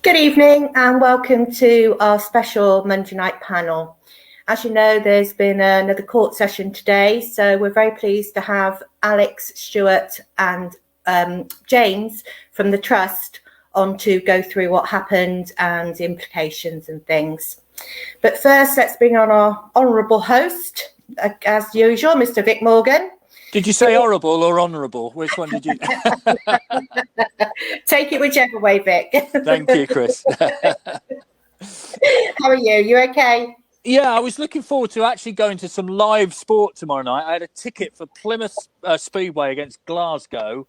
Good evening and welcome to our special Monday night panel. As you know, there's been another court session today, so we're very pleased to have Alex, Stuart and James from the Trust on to go through what happened and the implications and things. But first, let's bring on our honourable host, as usual, Mr. Vic Morgan. Did you say horrible or honourable? Which one did you? Take it whichever way, Vic. Thank you, Chris. How are you? You okay? Yeah, I was looking forward to actually going to some live sport tomorrow night. I had a ticket for Plymouth Speedway against Glasgow.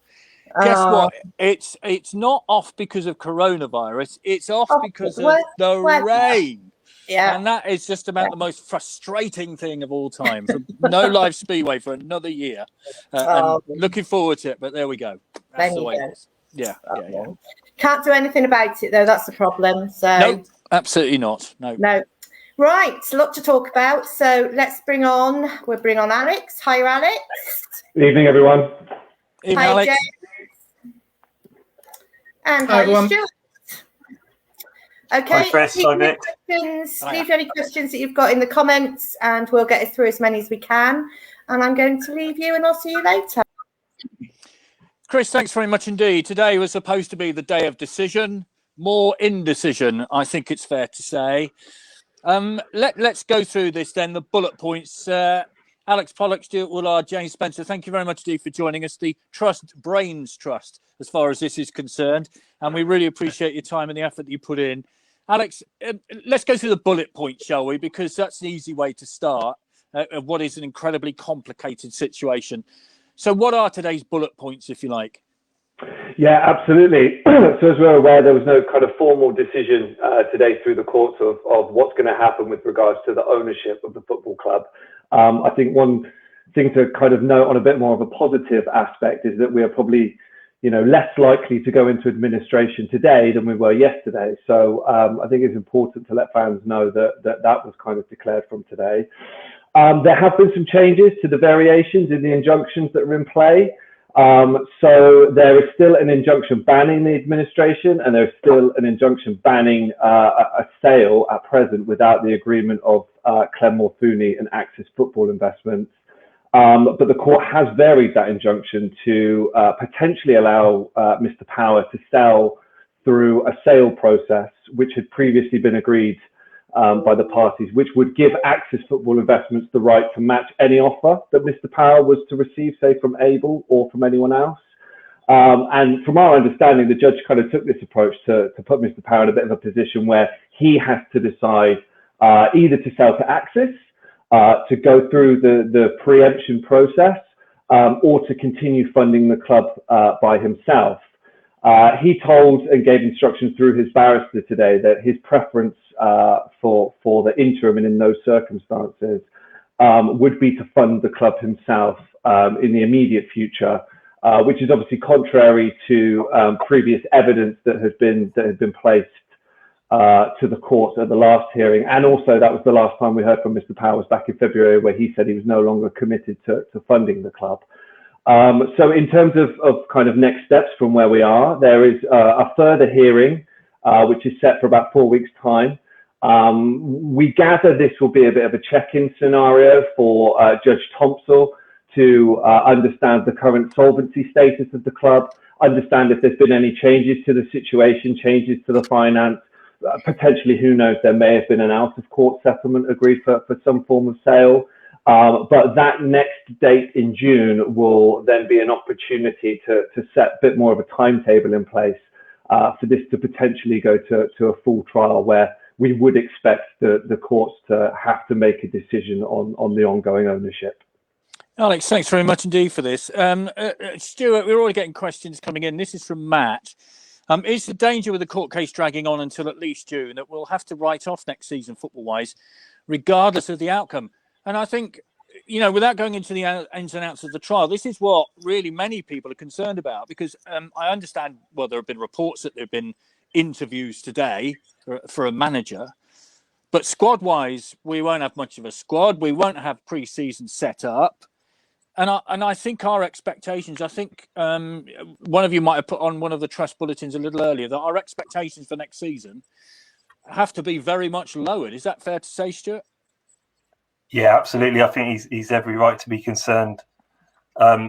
Guess what? It's not off because of coronavirus. It's off because of the rain. Yeah. And that is just about the most frustrating thing of all time. No live Speedway for another year. And looking forward to it, but there we go. That's the way it is. Yeah. Can't do anything about it, though. That's the problem. So no, absolutely not. No. Right, a lot to talk about. So we'll bring on Alex. Hi, Alex. Good evening, everyone. Evening, hi, Alex. James. And hi, Stuart. Okay, hi, Chris. Hi, Vic. Leave any questions that you've got in the comments and we'll get through as many as we can. And I'm going to leave you and I'll see you later. Chris, thanks very much indeed. Today was supposed to be the day of decision, more indecision, I think it's fair to say. Let's go through this then, the bullet points. Alex Pollock, Stuart Woolard, James Spencer, thank you very much indeed for joining us. The Trust Brains Trust, as far as this is concerned. And we really appreciate your time and the effort that you put in. Alex, let's go through the bullet points, shall we? Because that's the easy way to start of what is an incredibly complicated situation. So what are today's bullet points, if you like? Yeah, absolutely. So as we're aware, there was no kind of formal decision today through the courts of what's going to happen with regards to the ownership of the football club. I think one thing to kind of note on a bit more of a positive aspect is that we are probably, less likely to go into administration today than we were yesterday. So I think it's important to let fans know that was kind of declared from today. There have been some changes to the variations in the injunctions that are in play. So there is still an injunction banning the administration, and there's still an injunction banning a sale at present without the agreement of Clem Morfuni and Axis Football Investments. But the court has varied that injunction to potentially allow Mr. Power to sell through a sale process, which had previously been agreed by the parties, which would give Axis Football Investments the right to match any offer that Mr. Power was to receive, say from Able or from anyone else. And from our understanding, the judge kind of took this approach to put Mr. Power in a bit of a position where he has to decide either to sell to Axis, to go through the preemption process, or to continue funding the club by himself. He told and gave instructions through his barrister today that his preference for the interim and in those circumstances would be to fund the club himself in the immediate future, which is obviously contrary to previous evidence that had been placed to the court at the last hearing. And also that was the last time we heard from Mr. Powers back in February, where he said he was no longer committed to funding the club. So in terms of kind of next steps from where we are, there is a further hearing, which is set for about 4 weeks' time. We gather this will be a bit of a check-in scenario for Judge Thompson to understand the current solvency status of the club, understand if there's been any changes to the situation, changes to the finance. Potentially, who knows, there may have been an out-of-court settlement agreed for some form of sale. But that next date in June will then be an opportunity to set a bit more of a timetable in place for this to potentially go to a full trial, where we would expect the courts to have to make a decision on the ongoing ownership. Alex, thanks very much indeed for this. Stuart, we're already getting questions coming in. This is from Matt. Is the danger with the court case dragging on until at least June that we'll have to write off next season football-wise, regardless of the outcome? And I think, you know, without going into the ins and outs of the trial, this is what really many people are concerned about, because I understand, well, there have been reports that there have been interviews today for a manager, but squad-wise, we won't have much of a squad. We won't have pre-season set up. And I think our expectations, I think one of you might have put on one of the Trust bulletins a little earlier, that our expectations for next season have to be very much lowered. Is that fair to say, Stuart? Yeah, absolutely. I think he's every right to be concerned. Yeah,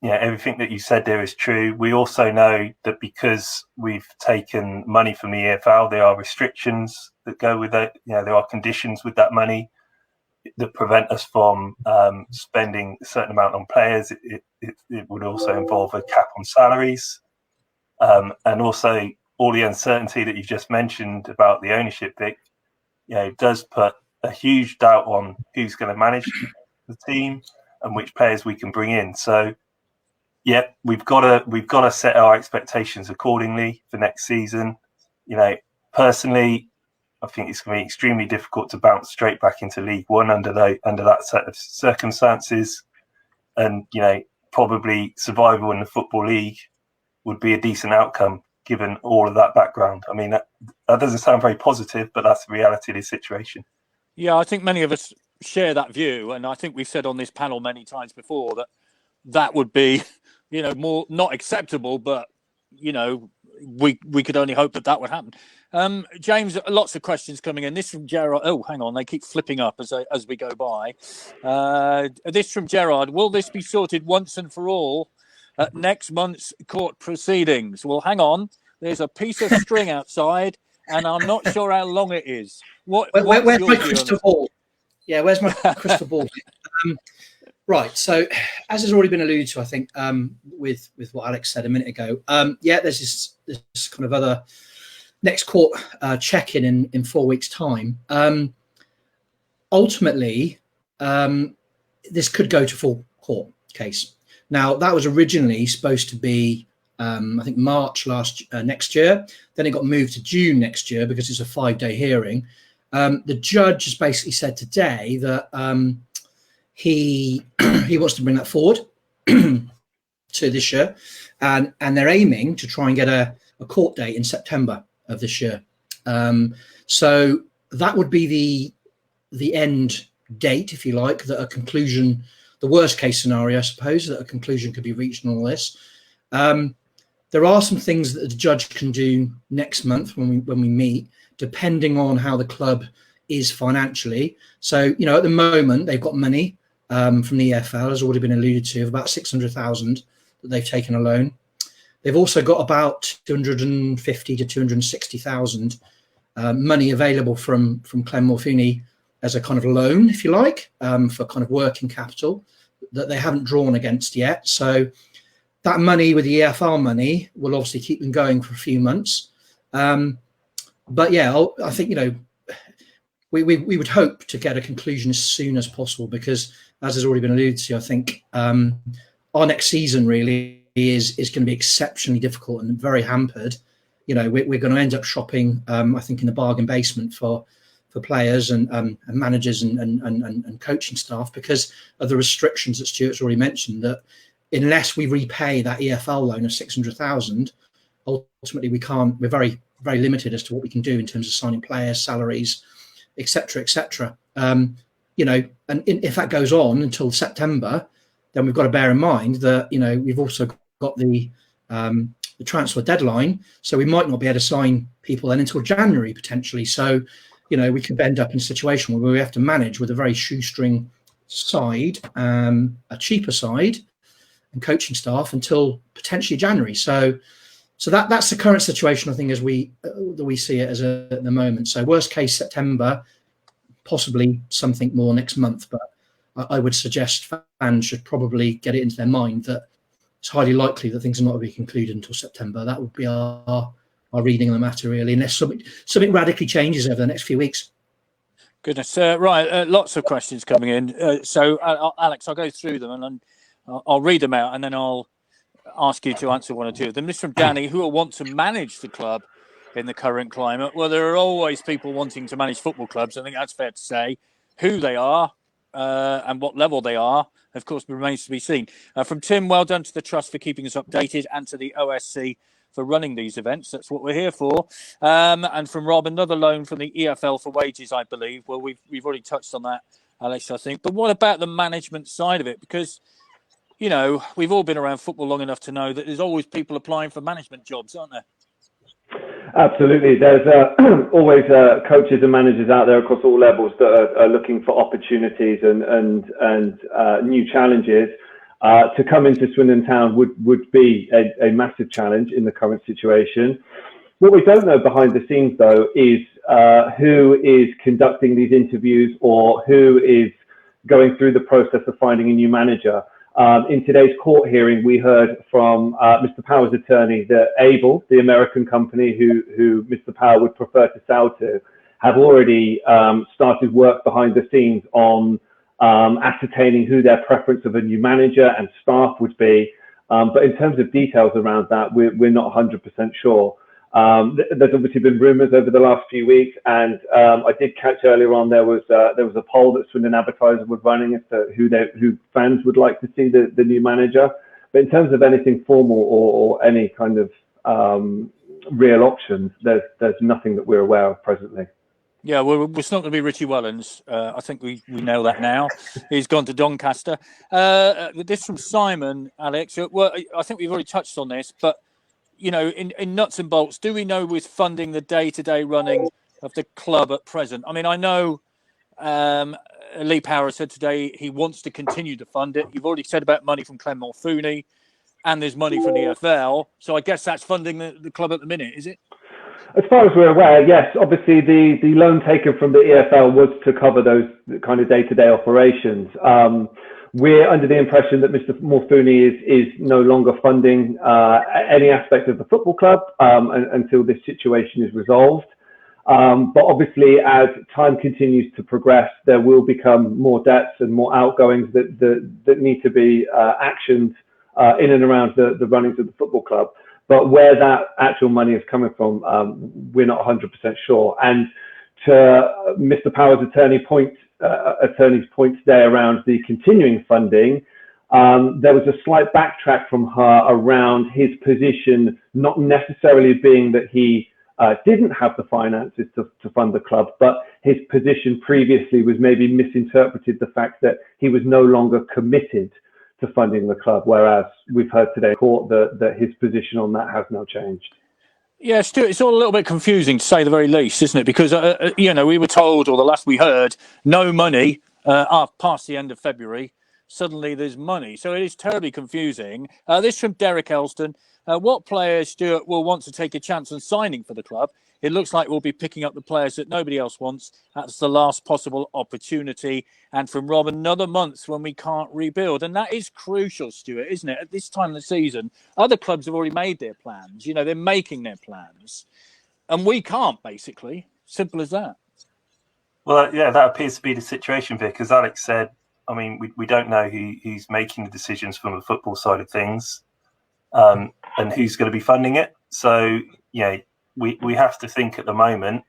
everything that you said there is true. We also know that because we've taken money from the EFL, there are restrictions that go with it. You know, there are conditions with that money that prevent us from spending a certain amount on players. It would also involve a cap on salaries, and also all the uncertainty that you just mentioned about the ownership, Vic. You know, it does put a huge doubt on who's going to manage the team and which players we can bring in. So, yeah, we've got to set our expectations accordingly for next season. You know, personally, I think it's going to be extremely difficult to bounce straight back into League One under that set of circumstances, and you know, probably survival in the Football League would be a decent outcome given all of that background. I mean, that doesn't sound very positive, but that's the reality of the situation. Yeah, I think many of us share that view, and I think we've said on this panel many times before that would be, you know, more not acceptable, but you know, we could only hope that would happen. James, lots of questions coming in. This from Gerard. Oh, hang on, they keep flipping up as we go by. This from Gerard. Will this be sorted once and for all at next month's court proceedings? Well, hang on. There's a piece of string outside, and I'm not sure how long it is. Where's my crystal ball? Yeah, where's my crystal ball? Right. So, as has already been alluded to, I think with what Alex said a minute ago, yeah, there's this kind of other next court check-in in 4 weeks' time. Ultimately, this could go to full court case. Now, that was originally supposed to be, I think, March next year. Then it got moved to June next year because it's a 5-day hearing. The judge has basically said today that he wants to bring that forward to this year, and they're aiming to try and get a court date in September of this year. So that would be the end date, if you like, that a conclusion, the worst case scenario, I suppose, that a conclusion could be reached in all this. There are some things that the judge can do next month when we meet, depending on how the club is financially. So, you know, at the moment they've got money from the EFL, has already been alluded to, of about 600,000 that they've taken a loan. They've also got about 250 to 260,000 money available from Clem Morfuni as a kind of loan, if you like, for kind of working capital that they haven't drawn against yet. So that money with the EFL money will obviously keep them going for a few months. But yeah, I think, you know, we would hope to get a conclusion as soon as possible, because as has already been alluded to, I think our next season really is going to be exceptionally difficult and very hampered. You know, we're going to end up shopping, I think, in the bargain basement for players and managers and coaching staff because of the restrictions that Stuart's already mentioned, that unless we repay that EFL loan of 600,000, ultimately we can't. We're very, very limited as to what we can do in terms of signing players, salaries, etc., etc. You know, and if that goes on until September, then we've got to bear in mind that, you know, we've also got the transfer deadline, so we might not be able to sign people then until January potentially. So, you know, we could end up in a situation where we have to manage with a very shoestring side, a cheaper side, and coaching staff until potentially January. So that's the current situation, I think, as we see it at the moment. So worst case September, possibly something more next month, but I would suggest fans should probably get it into their mind that it's highly likely that things are not going to be concluded until September. That would be our reading of the matter, really, unless something radically changes over the next few weeks. Goodness, right, lots of questions coming in. So, Alex, I'll go through them and then I'll read them out, and then I'll ask you to answer one or two of them. This is from Danny, who will want to manage the club in the current climate. Well, there are always people wanting to manage football clubs. I think that's fair to say. Who they are and what level they are, of course, remains to be seen. From Tim, well done to the Trust for keeping us updated, and to the OSC for running these events. That's what we're here for. And from Rob, another loan from the EFL for wages, I believe. Well, we've already touched on that, Alex, I think. But what about the management side of it? Because, you know, we've all been around football long enough to know that there's always people applying for management jobs, aren't there? Absolutely. There's always coaches and managers out there across all levels that are looking for opportunities and new challenges. To come into Swindon Town would be a massive challenge in the current situation. What we don't know behind the scenes, though, is who is conducting these interviews or who is going through the process of finding a new manager. In today's court hearing, we heard from Mr. Power's attorney that Able, the American company who Mr. Power would prefer to sell to, have already started work behind the scenes on ascertaining who their preference of a new manager and staff would be. But in terms of details around that, we're not 100% sure. There's obviously been rumours over the last few weeks, and I did catch earlier on there was a poll that Swindon Advertiser was running as to who fans would like to see the new manager. But in terms of anything formal or any kind of real options, there's nothing that we're aware of presently. Yeah, well, it's not going to be Richie Wellens. I think we know that now. He's gone to Doncaster. This from Simon, Alex. Well, I think we've already touched on this, but you know, in nuts and bolts, do we know with funding the day-to-day running of the club at present? I mean, I know Lee Power said today he wants to continue to fund it. You've already said about money from Clem Mulfooney, and there's money from the EFL. So I guess that's funding the club at the minute, is it? As far as we're aware, yes. Obviously, the loan taken from the EFL was to cover those kind of day-to-day operations. We're under the impression that Mr. Mulfooney is no longer funding any aspect of the football club until this situation is resolved. But obviously, as time continues to progress, there will become more debts and more outgoings that need to be actioned in and around the runnings of the football club. But where that actual money is coming from, we're not 100% sure. And to Mr. Power's attorney's point today around the continuing funding, there was a slight backtrack from her around his position, not necessarily being that he didn't have the finances to fund the club, but his position previously was maybe misinterpreted the fact that he was no longer committed to funding the club, whereas we've heard today in court that his position on that has now changed. Yeah, Stuart, it's all a little bit confusing to say the very least, isn't it? Because, you know, we were told, or the last we heard, no money past the end of February. Suddenly there's money. So it is terribly confusing. This from Derek Elston. What players, Stuart, will want to take a chance on signing for the club? It looks like we'll be picking up the players that nobody else wants. That's the last possible opportunity. And from Rob, another month when we can't rebuild. And that is crucial, Stuart, isn't it? At this time of the season, other clubs have already made their plans. You know, they're making their plans. And we can't, basically. Simple as that. Well, yeah, that appears to be the situation, Vic. As Alex said, I mean, we don't know who's making the decisions from the football side of things and who's going to be funding it. So, yeah, we have to think at the moment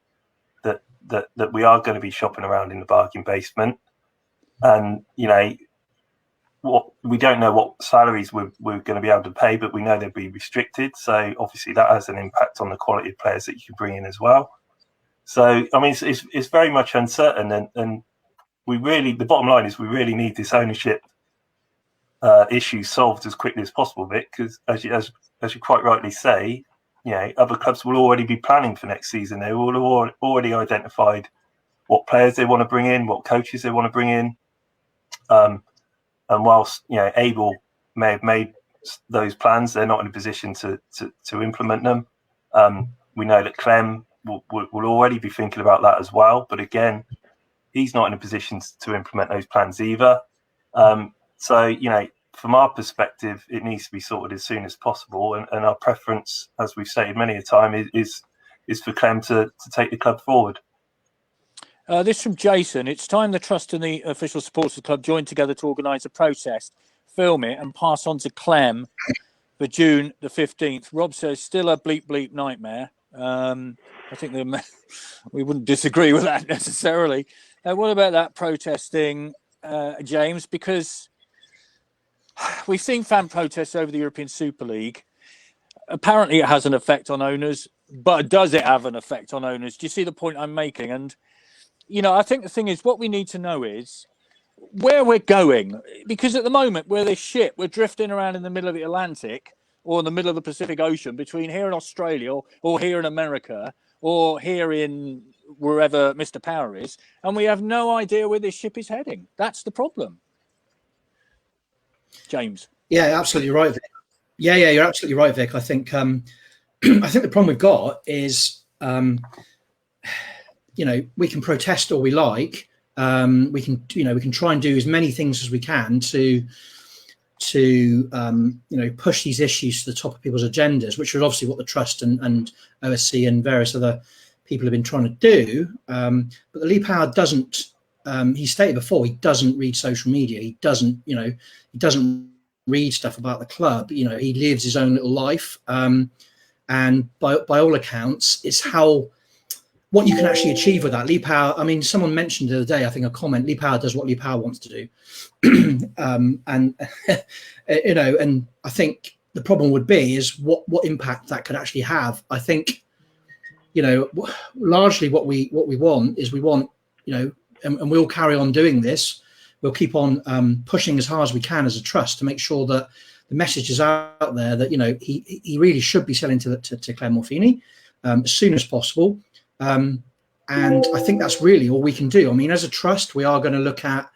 that we are going to be shopping around in the bargain basement. And, you know, we don't know what salaries we're going to be able to pay, but we know they'll be restricted. So obviously that has an impact on the quality of players that you can bring in as well. So, I mean, it's very much uncertain. And we really, the bottom line is we really need this ownership issues solved as quickly as possible, Vic, because as you quite rightly say, other clubs will already be planning for next season. They will have already identified what players they want to bring in, what coaches they want to bring in. And whilst Abel may have made those plans, they're not in a position to implement them. We know that Clem will already be thinking about that as well, but again, he's not in a position to implement those plans either. So from our perspective, it needs to be sorted as soon as possible, and our preference, as we've stated many a time, is for Clem to take the club forward. This from Jason. It's time the Trust and the official supporters club joined together to organise a protest, film it and pass on to Clem for June the 15th. Rob says, still a bleep nightmare. I think we wouldn't disagree with that necessarily. What about that protesting, James? Because we've seen fan protests over the European Super League. Apparently it has an effect on owners, but does it have an effect on owners? Do you see the point I'm making? And I think the thing is, what we need to know is where we're going, because at the moment we're this ship. We're drifting around in the middle of the Atlantic or in the middle of the Pacific Ocean, between here in Australia or here in America or here in wherever Mr. Power is, and we have no idea where this ship is heading. That's the problem. James. Yeah, absolutely right, Vic. Yeah, you're absolutely right, Vic. I think I think the problem we've got is we can protest all we like. We can try and do as many things as we can to push these issues to the top of people's agendas, which is obviously what the Trust and OSC and various other people have been trying to do. But the Lee Power doesn't. He stated before he doesn't read social media. He doesn't read stuff about the club. He lives his own little life. And by all accounts, it's what you can actually achieve with that. Lee Power, I mean, someone mentioned the other day, I think a comment, Lee Power does what Lee Power wants to do. And I think the problem would be is what impact that could actually have. I think, largely what we want is and we'll carry on doing this. We'll keep on pushing as hard as we can as a trust to make sure that the message is out there that, he really should be selling to Clem Morfini as soon as possible. And I think that's really all we can do. I mean, as a trust, we are going to look at,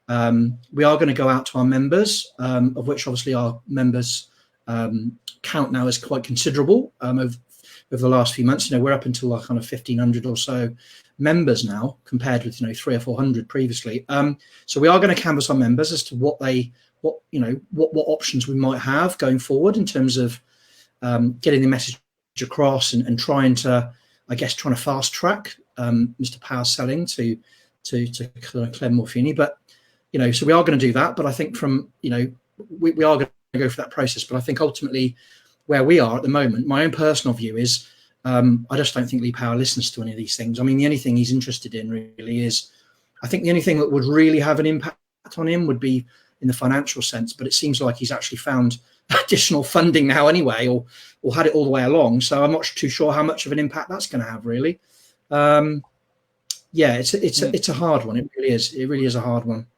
we are going to go out to our members, of which obviously our members count now is quite considerable over the last few months. We're up until like kind of 1,500 or so members now, compared with 300 or 400 previously. So we are going to canvass our members as to what options we might have going forward in terms of getting the message across and trying to fast track Mr. Power's selling to Clem Morfini. But so we are going to do that. But I think we are going to go for that process. But I think ultimately where we are at the moment, my own personal view is I just don't think Lee Power listens to any of these things. I mean, the only thing he's interested in really is, I think the only thing that would really have an impact on him would be in the financial sense. But it seems like he's actually found additional funding now anyway, or had it all the way along. So I'm not too sure how much of an impact that's going to have, really. It's a hard one. It really is. It really is a hard one.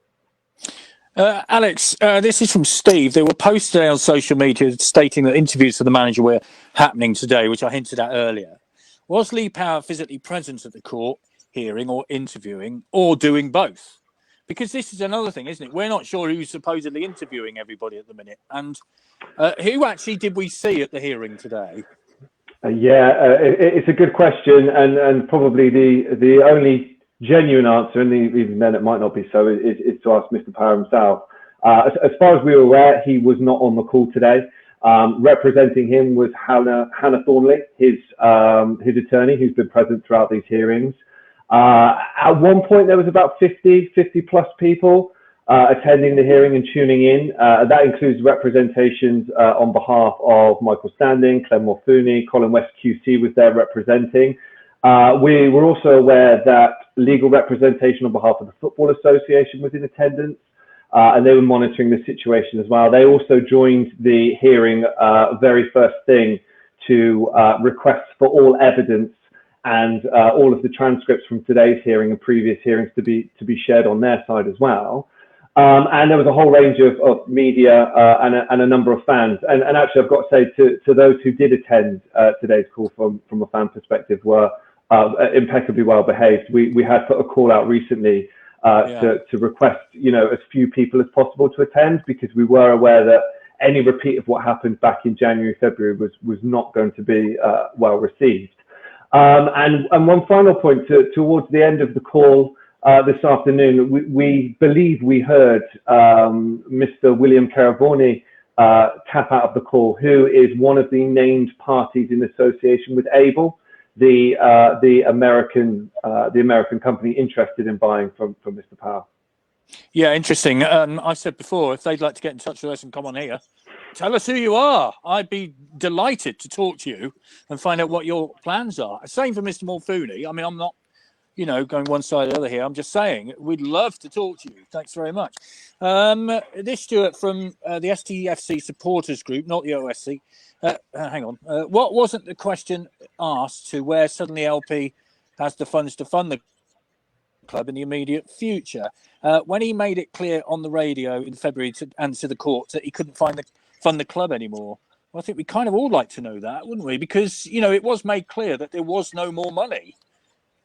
Alex, this is from Steve. There were posts today on social media stating that interviews for the manager were happening today, which I hinted at earlier. Was Lee Power physically present at the court hearing or interviewing or doing both? Because this is another thing, isn't it? We're not sure who's supposedly interviewing everybody at the minute. And who actually did we see at the hearing today? It's a good question, and probably the only genuine answer, and even then it might not be so, is to ask Mr. Power himself. As far as we were aware, he was not on the call today. Representing him was Hannah Thornley, his attorney, who's been present throughout these hearings. At one point, there was about 50 plus people attending the hearing and tuning in. That includes representations on behalf of Michael Standing, Clem Morfini, Colin West QC was there representing. We were also aware that legal representation on behalf of the Football Association was in attendance, and they were monitoring the situation as well. They also joined the hearing very first thing to request for all evidence and all of the transcripts from today's hearing and previous hearings to be shared on their side as well. And there was a whole range of media and a number of fans. And actually, I've got to say to those who did attend today's call from a fan perspective were impeccably well behaved. We had put a call out recently to request, as few people as possible to attend, because we were aware that any repeat of what happened back in January, February was not going to be well received. And one final point towards the end of the call this afternoon, we believe we heard Mr. William Caravoni tap out of the call, who is one of the named parties in association with Able, the American company interested in buying from Mr. Powell. Yeah, interesting. I said before, if they'd like to get in touch with us and come on here, tell us who you are. I'd be delighted to talk to you and find out what your plans are. Same for Mr. Morfuni. I mean, I'm not, going one side or the other here. I'm just saying we'd love to talk to you. Thanks very much. This Stuart from the STFC supporters group, not the OSC. Hang on. What wasn't the question asked to where suddenly LP has the funds to fund the club in the immediate future? When he made it clear on the radio in February and to the court that he couldn't fund the club anymore. Well, I think we kind of all like to know that, wouldn't we? Because, it was made clear that there was no more money.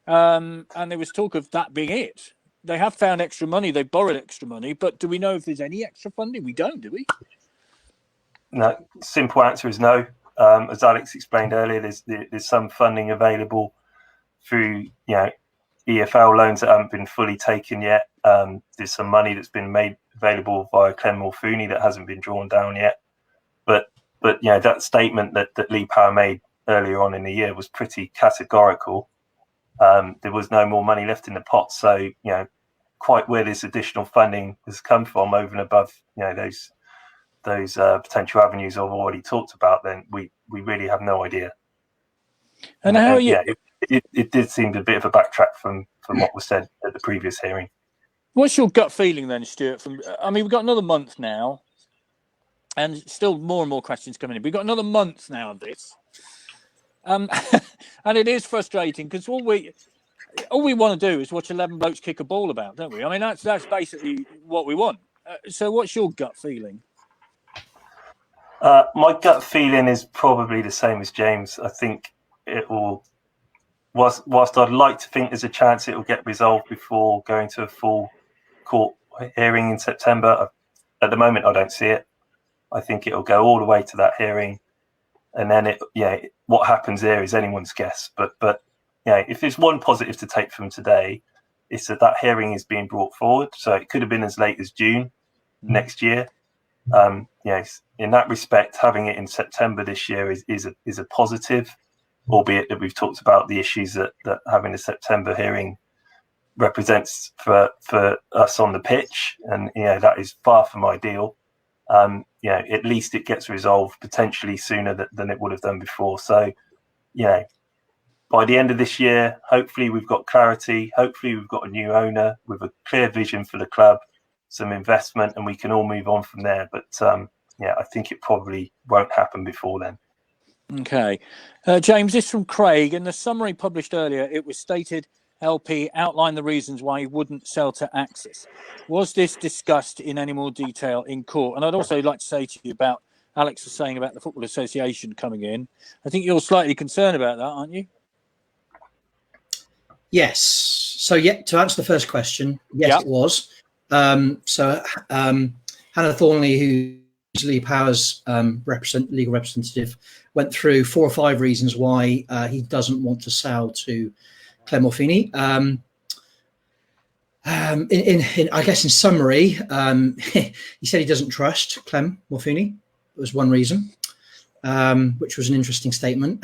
And there was talk of that being it. They have found extra money. They borrowed extra money. But do we know if there's any extra funding? We don't, do we? No, simple answer is no. As Alex explained earlier, there's some funding available through, EFL loans that haven't been fully taken yet. There's some money that's been made available via Clem Morfuni that hasn't been drawn down yet. But that statement that Lee Power made earlier on in the year was pretty categorical. There was no more money left in the pot. So, quite where this additional funding has come from over and above, those potential avenues I've already talked about, then we really have no idea. And how are you? Yeah, it did seem a bit of a backtrack from what was said at the previous hearing. What's your gut feeling then, Stuart? We've got another month now, and still more and more questions coming in. We've got another month now of this, and it is frustrating because all we want to do is watch 11 blokes kick a ball about, don't we? I mean, that's basically what we want. So, what's your gut feeling? My gut feeling is probably the same as James. I think it will. Whilst I'd like to think there's a chance it will get resolved before going to a full court hearing in September, at the moment I don't see it. I think it'll go all the way to that hearing, and then what happens there is anyone's guess. But if there's one positive to take from today, it's that hearing is being brought forward. So it could have been as late as June next year. In that respect, having it in September this year is a positive. Albeit that we've talked about the issues that having a September hearing represents for us on the pitch, and that is far from ideal. At least it gets resolved potentially sooner than it would have done before. So, by the end of this year, hopefully we've got clarity. Hopefully we've got a new owner with a clear vision for the club, some investment, and we can all move on from there. But I think it probably won't happen before then. Okay. James, this from Craig. In the summary published earlier, it was stated LP outlined the reasons why he wouldn't sell to Axis. Was this discussed in any more detail in court? And I'd also like to say to you about Alex was saying about the Football Association coming in. I think you're slightly concerned about that, aren't you? Yes. So, to answer the first question, yes, It was. Hannah Thornley, who's Lee Power's legal representative, went through 4 or 5 reasons why he doesn't want to sell to Clem Morfuni. In summary, he said he doesn't trust Clem Morfuni. That was one reason, which was an interesting statement,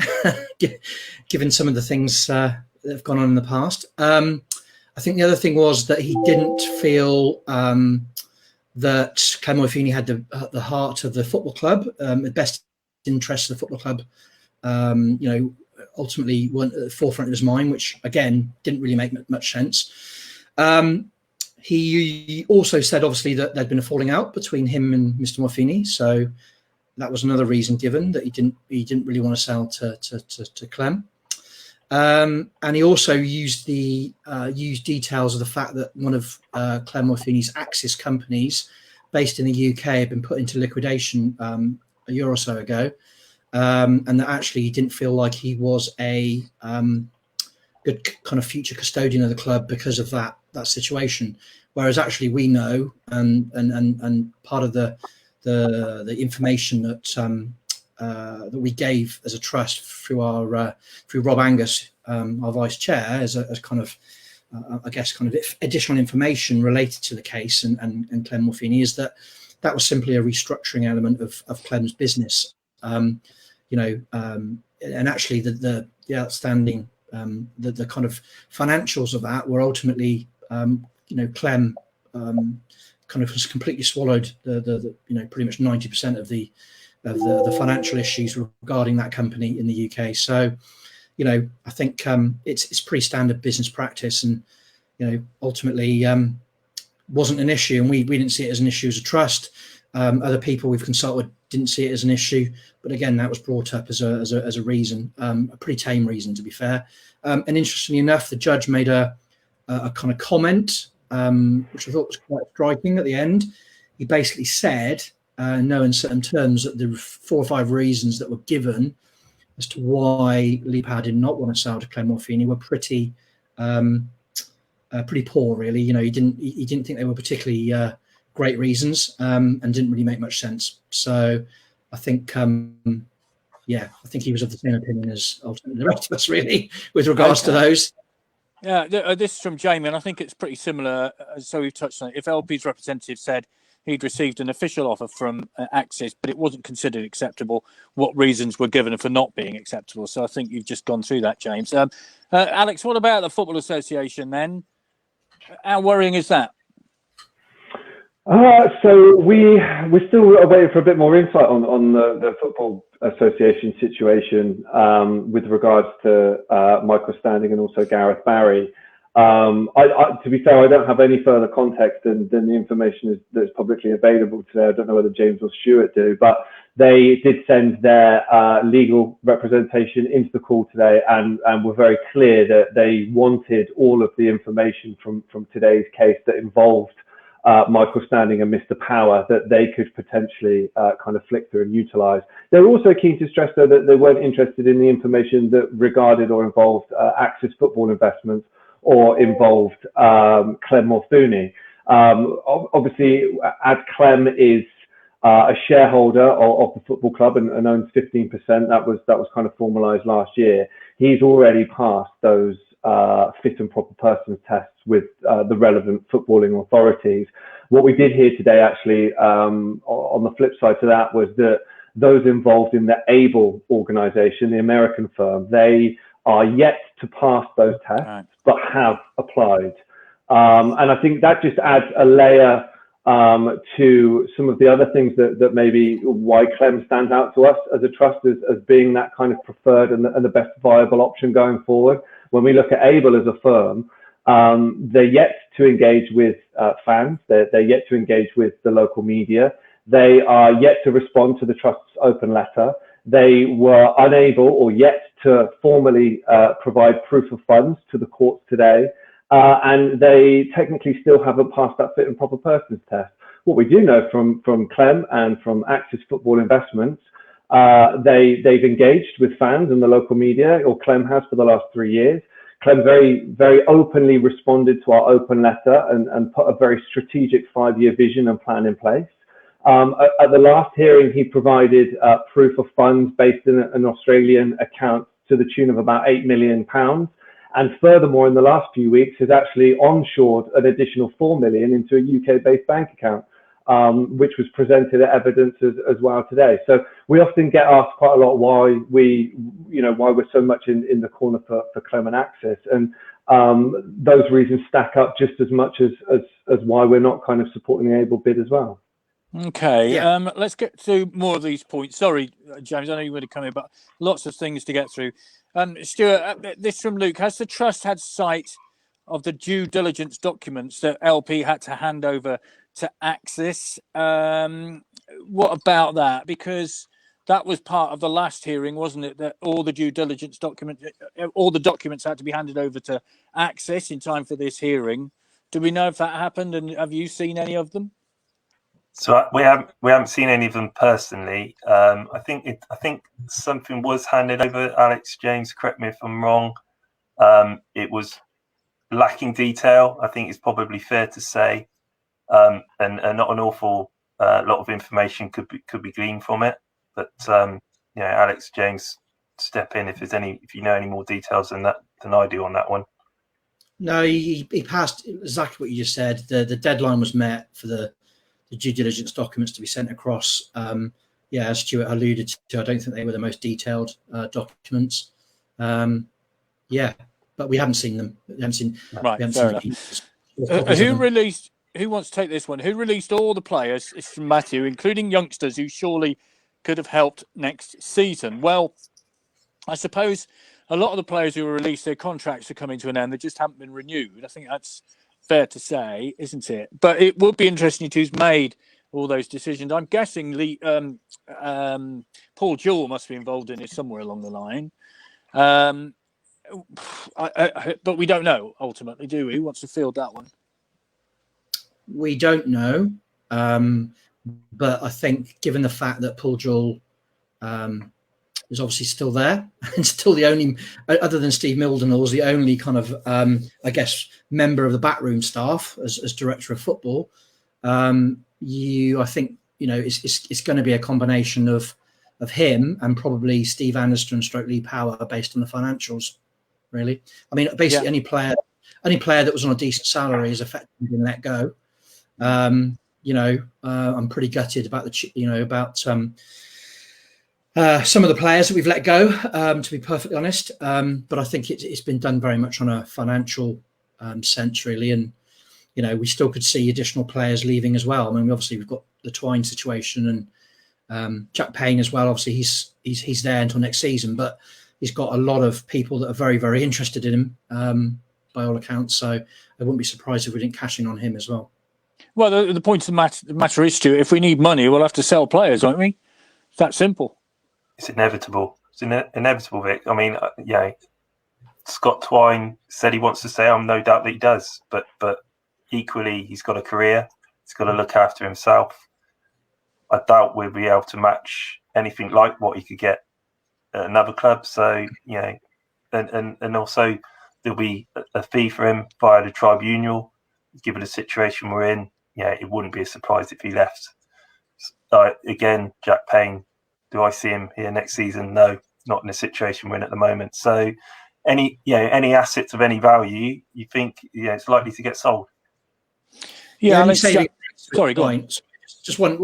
given some of the things that have gone on in the past. I think the other thing was that he didn't feel that Clem Morfuni had the heart of the football club, the best interest of the football club, ultimately weren't at the forefront of his mind, which again didn't really make much sense. He also said obviously that there'd been a falling out between him and Mr. Morfuni, so that was another reason given that he didn't really want to sell to Clem. And he also used details of the fact that one of Clem Morfini's Axis companies based in the UK had been put into liquidation a year or so ago, and that actually he didn't feel like he was a good kind of future custodian of the club because of that situation. Whereas actually we know, and part of the information that we gave as a trust through Rob Angus, our vice chair, as kind of I guess kind of additional information related to the case and Clem Morfini, is that was simply a restructuring element of Clem's business. And actually the outstanding the kind of financials of that were ultimately Clem kind of has completely swallowed the pretty much 90% of the financial issues regarding that company in the UK. So I think it's pretty standard business practice, and ultimately wasn't an issue, and we didn't see it as an issue as a trust. Other people we've consulted didn't see it as an issue, but again, that was brought up as a reason, a pretty tame reason, to be fair. And interestingly enough, the judge made a kind of comment, which I thought was quite striking at the end. He basically said, no uncertain terms, that the 4 or 5 reasons that were given as to why Lee Power did not want to sell to Clem Morfini were pretty poor, really. He didn't think they were particularly great reasons, and didn't really make much sense. So I think I think he was of the same opinion as ultimately the rest of us, really, with regards to those. Yeah, this is from Jamie, and I think it's pretty similar. So we've touched on it. If LP's representative said he'd received an official offer from Axis, but it wasn't considered acceptable, what reasons were given for not being acceptable? So I think you've just gone through that, James. Alex, what about the Football Association then? How worrying is that? So we're still waiting for a bit more insight on the Football Association situation with regards to Michael Standing and also Gareth Barry. To be fair, I don't have any further context than the information that's publicly available today. I don't know whether James or Stuart do, but they did send their legal representation into the call today, and were very clear that they wanted all of the information from today's case that involved Michael Standing and Mr. Power that they could potentially kind of flick through and utilise. They're also keen to stress, though, that they weren't interested in the information that regarded or involved Axis Football Investments or involved Clem Morfini. Obviously, as Clem is a shareholder of the football club and owns 15%, that was kind of formalised last year. He's already passed those fit and proper persons tests with the relevant footballing authorities. What we did hear today, actually, on the flip side to that, was that those involved in the ABLE organisation, the American firm, they are yet to pass those tests, but have applied. And I think that just adds a layer to some of the other things that maybe why Clem stands out to us as a trust as being that kind of preferred and the best viable option going forward. When we look at ABLE as a firm, they're yet to engage with fans. They're yet to engage with the local media. They are yet to respond to the trust's open letter. They were unable or yet to formally provide proof of funds to the courts today. And they technically still haven't passed that fit and proper persons test. What we do know from Clem and from Axis Football Investments, they've engaged with fans and the local media, or Clem has, for the last 3 years. Clem very, very openly responded to our open letter and put a very strategic 5-year vision and plan in place. At the last hearing, he provided proof of funds based in an Australian account to the tune of about £8 million. And furthermore, in the last few weeks, has actually onshored an additional 4 million into a UK-based bank account, which was presented at evidence as well today. So we often get asked quite a lot why we're so much in the corner for Clem and Axis, and those reasons stack up just as much as why we're not kind of supporting the ABLE bid as well. Okay, Yeah. let's get to more of these points. Sorry, James, I know you would have come in, but lots of things to get through. Stuart, this from Luke. Has the trust had sight of the due diligence documents that LP had to hand over to Axis? What about that? Because that was part of the last hearing, wasn't it? That all the due diligence all the documents had to be handed over to Access in time for this hearing. Do we know if that happened, and have you seen any of them? So we haven't seen any of them personally. I think something was handed over. Alex, James, correct me if I'm wrong. It was lacking detail, I think it's probably fair to say, and not an awful lot of information could be gleaned from it. But Alex, James, step in if you know any more details than I do on that one. No, he passed exactly what you just said. The deadline was met for the due diligence documents to be sent across. As Stuart alluded to, I don't think they were the most detailed documents. But we haven't seen them. Who wants to take this one? Who released all the players? It's from Matthew, including youngsters who surely could have helped next season. Well, I suppose a lot of the players who were released, their contracts are coming to an end. They just haven't been renewed. I think that's fair to say, isn't it? But it would be interesting to who's made all those decisions. I'm guessing Paul Jewell must be involved in it somewhere along the line. But we don't know ultimately, do we? Who wants to field that one? We don't know, but I think given the fact that Paul Jewell is obviously still there and still the only, other than Steve Mildenhall, is the only kind of member of the backroom staff as director of football. I think it's going to be a combination of him and probably Steve Anderson / Lee Power based on the financials. Really, I mean, basically any player that was on a decent salary is effectively been let go. I'm pretty gutted about some of the players that we've let go, to be perfectly honest. But I think it's been done very much on a financial sense, really. And, we still could see additional players leaving as well. I mean, obviously we've got the Twine situation and Jack Payne as well. Obviously he's there until next season, but he's got a lot of people that are very, very interested in him, by all accounts. So I wouldn't be surprised if we didn't cash in on him as well. Well, the point of the matter is, Stu, if we need money, we'll have to sell players, won't we? It's that simple. It's inevitable. It's inevitable, Vic. I mean, Scott Twine said he wants to stay on. No doubt that he does. But equally, he's got a career. He's got to look after himself. I doubt we'll be able to match anything like what he could get at another club. So, and also there'll be a fee for him via the tribunal. Given the situation we're in, it wouldn't be a surprise if he left. Again, Jack Payne, do I see him here next season? No, not in the situation we're in at the moment. So any assets of any value, you think it's likely to get sold. Yeah, sorry, go on. Just one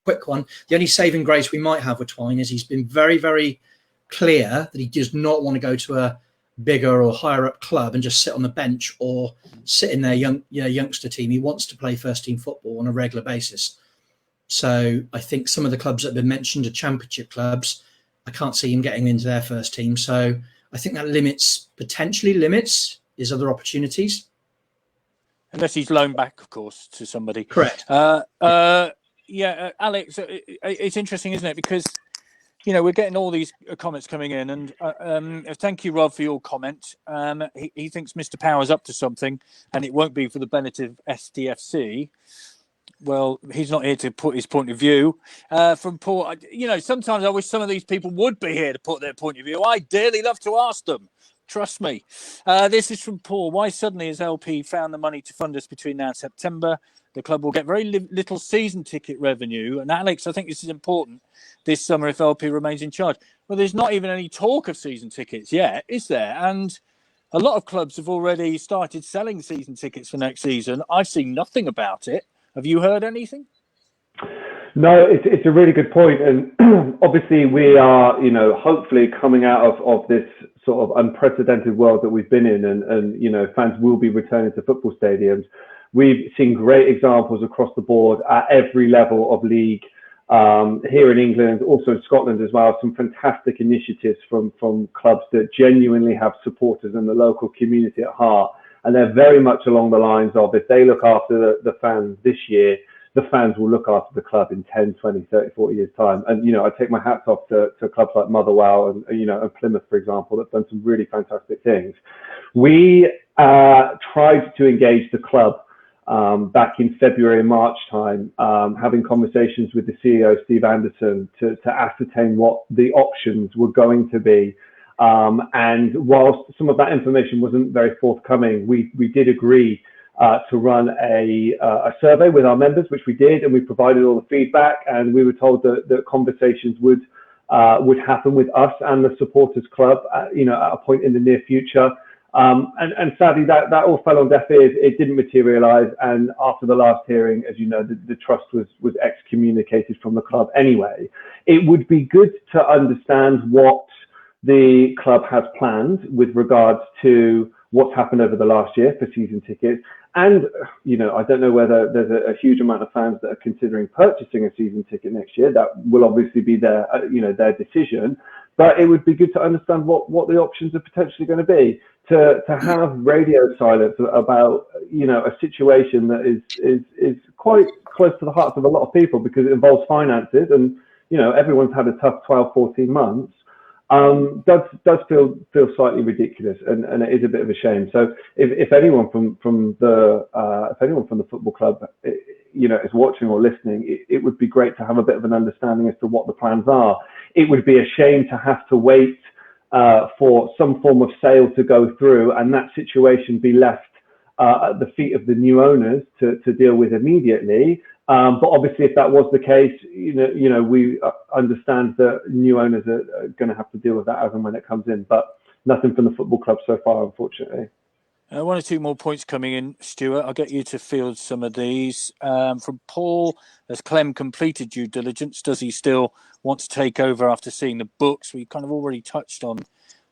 quick one. The only saving grace we might have with Twine is he's been very, very clear that he does not want to go to a bigger or higher up club and just sit on the bench or sit in their youngster team. He wants to play first team football on a regular basis. So I think some of the clubs that have been mentioned are championship clubs. I can't see him getting into their first team. So I think that potentially limits his other opportunities. Unless he's loaned back, of course, to somebody. Correct. Alex, it's interesting, isn't it? Because, we're getting all these comments coming in, and thank you, Rob, for your comment. He thinks Mr. Power's up to something, and it won't be for the benefit of STFC. Well, he's not here to put his point of view. From Paul, sometimes I wish some of these people would be here to put their point of view. I dearly love to ask them. Trust me. This is from Paul. Why suddenly has LP found the money to fund us between now and September? The club will get very little season ticket revenue. And Alex, I think this is important this summer if LP remains in charge. Well, there's not even any talk of season tickets yet, is there? And a lot of clubs have already started selling season tickets for next season. I've seen nothing about it. Have you heard anything? No, it's a really good point. And obviously we are, hopefully coming out of this sort of unprecedented world that we've been in and fans will be returning to football stadiums. We've seen great examples across the board at every level of league here in England, also in Scotland as well. Some fantastic initiatives from clubs that genuinely have supporters and the local community at heart. And they're very much along the lines of, if they look after the fans this year, the fans will look after the club in 10, 20, 30, 40 years time. And, I take my hats off to clubs like Motherwell and, and Plymouth, for example, that have done some really fantastic things. We tried to engage the club back in February and March time, having conversations with the CEO, Steve Anderson, to ascertain what the options were going to be. And whilst some of that information wasn't very forthcoming, we did agree to run a survey with our members, which we did, and we provided all the feedback, and we were told that conversations would happen with us and the supporters club, at a point in the near future. And sadly, that all fell on deaf ears. It didn't materialise, and after the last hearing, as you know, the trust was excommunicated from the club anyway. It would be good to understand what the club has planned with regards to what's happened over the last year for season tickets. And, I don't know whether there's a huge amount of fans that are considering purchasing a season ticket next year. That will obviously be their decision. But it would be good to understand what the options are potentially going to be. To have radio silence about, a situation that is quite close to the hearts of a lot of people because it involves finances and, everyone's had a tough 12, 14 months. Does feel slightly ridiculous, and it is a bit of a shame. So if anyone from the football club, is watching or listening, it would be great to have a bit of an understanding as to what the plans are. It would be a shame to have to wait for some form of sale to go through, and that situation be left at the feet of the new owners to deal with immediately. But obviously, if that was the case, we understand that new owners are going to have to deal with that as and when it comes in. But nothing from the football club so far, unfortunately. One or two more points coming in, Stuart. I'll get you to field some of these. From Paul, has Clem completed due diligence? Does he still want to take over after seeing the books? We kind of already touched on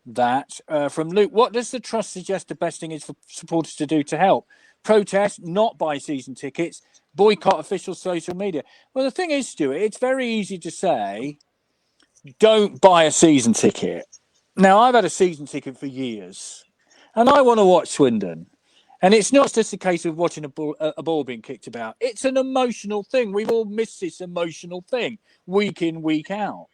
that. From Luke, what does the trust suggest the best thing is for supporters to do to help? Protest, not buy season tickets, boycott official social media. Well, the thing is, Stuart, it's very easy to say, don't buy a season ticket. Now, I've had a season ticket for years, and I want to watch Swindon. And it's not just a case of watching a ball being kicked about. It's an emotional thing. We've all missed this emotional thing week in, week out.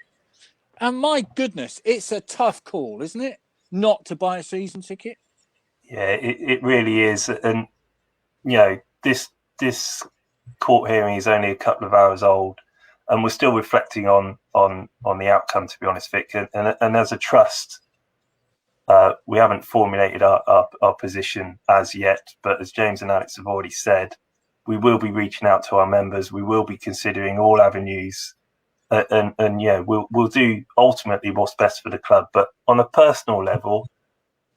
And my goodness, it's a tough call, isn't it? Not to buy a season ticket. Yeah, it really is. And, this court hearing is only a couple of hours old, and we're still reflecting on the outcome, to be honest, Vic. And as a trust, we haven't formulated our position as yet. But as James and Alex have already said, we will be reaching out to our members. We will be considering all avenues. We'll do ultimately what's best for the club. But on a personal level,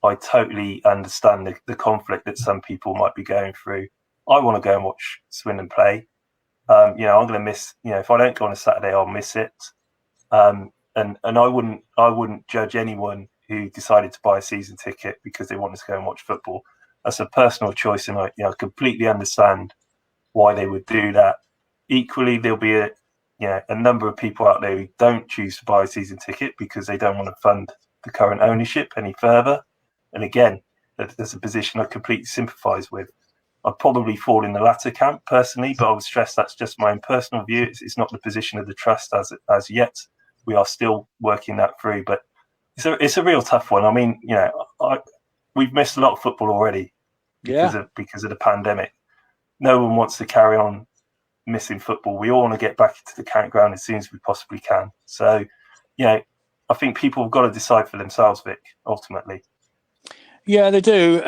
I totally understand the conflict that some people might be going through. I want to go and watch Swindon play. I'm going to miss. If I don't go on a Saturday, I'll miss it. And I wouldn't judge anyone who decided to buy a season ticket because they wanted to go and watch football. That's a personal choice, and I completely understand why they would do that. Equally, there'll be a number of people out there who don't choose to buy a season ticket because they don't want to fund the current ownership any further. And again, there's a position I completely sympathise with. I'd probably fall in the latter camp personally, but I would stress that's just my own personal view. It's not the position of the trust as yet. We are still working that through, but it's a real tough one. I mean, we've missed a lot of football already because of the pandemic. No one wants to carry on missing football. We all want to get back into the campground as soon as we possibly can. So, I think people have got to decide for themselves, Vic, ultimately. Yeah, they do.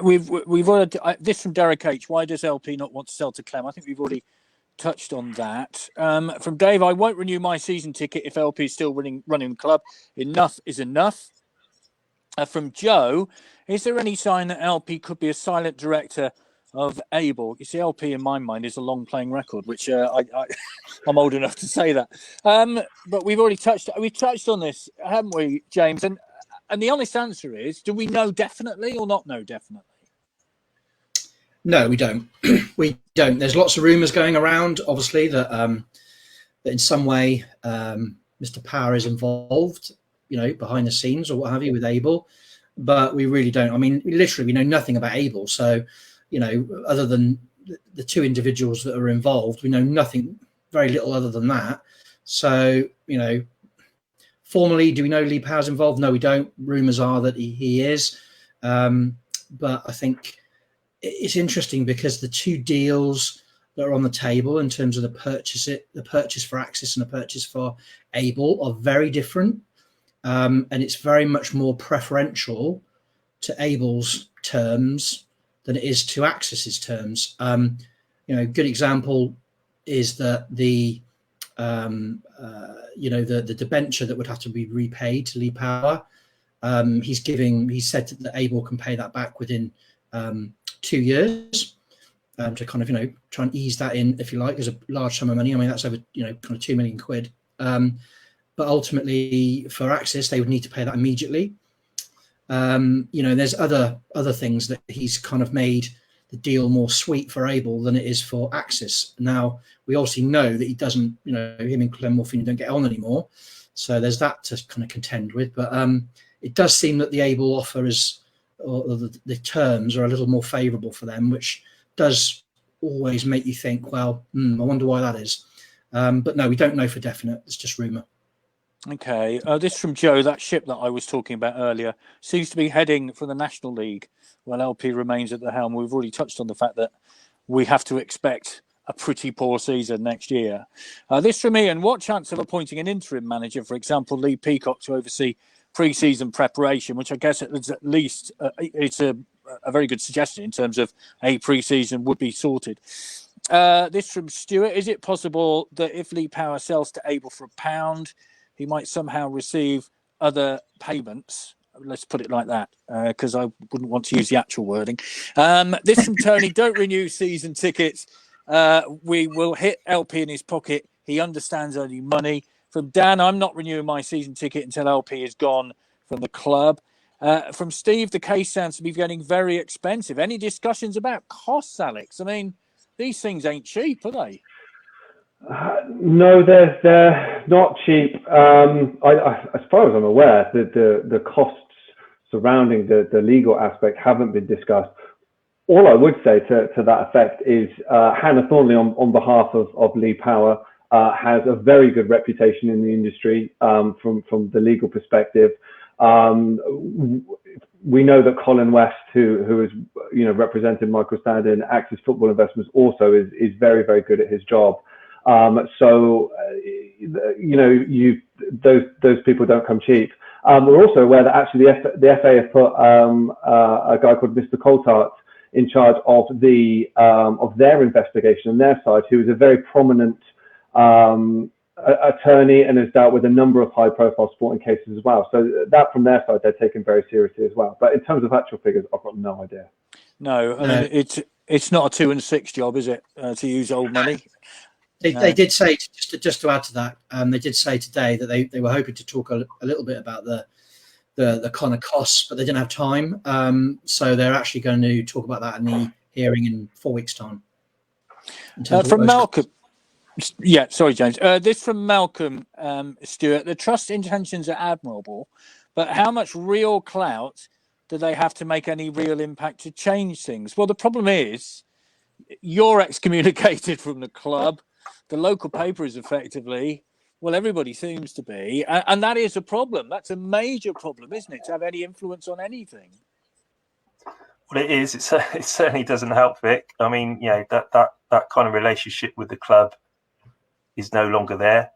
We've already this from Derek H. Why does LP not want to sell to Clem? I think we've already touched on that. From Dave, I won't renew my season ticket if LP is still running the club. Enough is enough. From Joe, is there any sign that LP could be a silent director of Able? You see, LP in my mind is a long playing record, which I'm old enough to say that. But we've touched on this, haven't we, James? And the honest answer is, do we know definitely or not know definitely? No, we don't. We don't. There's lots of rumours going around, obviously, that in some way Mr. Power is involved, behind the scenes or what have you with Able. But we really don't. I mean, literally, we know nothing about Able. So, other than the two individuals that are involved. We know nothing, very little other than that. So, formally, do we know Lee Power's involved? No, we don't. Rumours are that he is. But I think it's interesting because the two deals that are on the table in terms of the purchase for Axis and the purchase for Able are very different. And it's very much more preferential to Able's terms than it is to Axis's terms. Good example is that the debenture that would have to be repaid to Lee Power. He said that Able can pay that back within 2 years to kind of try and ease that in, if you like. There's a large sum of money. I mean, that's over kind of £2 million. But ultimately, for Axis, they would need to pay that immediately. There's other things that he's kind of made the deal more sweet for Able than it is for Axis. Now, we obviously know that he doesn't, him and Clem Morphine don't get on anymore. So there's that to kind of contend with. But it does seem that the Able offer or the terms are a little more favourable for them, which does always make you think, well, I wonder why that is. But no, we don't know for definite. It's just rumour. Okay, this from Joe. That ship that I was talking about earlier seems to be heading for the National League while LP remains at the helm. We've already touched on the fact that we have to expect a pretty poor season next year. This from Ian. What chance of appointing an interim manager, for example, Lee Peacock, to oversee pre-season preparation, which I guess it's at least it's a very good suggestion in terms of a pre-season would be sorted. This from Stuart. Is it possible that if Lee Power sells to Able for £1, he might somehow receive other payments? Let's put it like that, because I wouldn't want to use the actual wording. This from Tony. Don't renew season tickets. We will hit LP in his pocket. He understands only money. From Dan, I'm not renewing my season ticket until LP is gone from the club. From Steve, the case sounds to be getting very expensive. Any discussions about costs, Alex? I mean, these things ain't cheap, are they? No, they're not cheap. As far as I'm aware, the costs surrounding the legal aspect haven't been discussed. All I would say to that effect is Hannah Thornley, on behalf of Lee Power, has a very good reputation in the industry from the legal perspective. We know that Colin West, who is represented Michael Stand in Axis Football Investments, also is very, very good at his job. So those people don't come cheap. We're also aware that actually the FA have put a guy called Mr. Coltart in charge of their investigation on their side, who is a very prominent attorney and has dealt with a number of high-profile sporting cases as well. So that from their side, they're taken very seriously as well. But in terms of actual figures, I've got no idea. No, I mean, it's not a 2 and 6 job, is it? To use old money. They did say, just to add to that, they did say today that they were hoping to talk a little bit about the kind of costs, but they didn't have time. So they're actually going to talk about that in the hearing in 4 weeks' time. From Malcolm. Yeah, sorry, James. This from Malcolm Stewart. The trust intentions are admirable, but how much real clout do they have to make any real impact to change things? Well, the problem is you're excommunicated from the club. The local paper is effectively, well, everybody seems to be, and that is a problem. That's a major problem, isn't it, to have any influence on anything? Well, it is. It certainly doesn't help, Vic. I mean, that kind of relationship with the club is no longer there.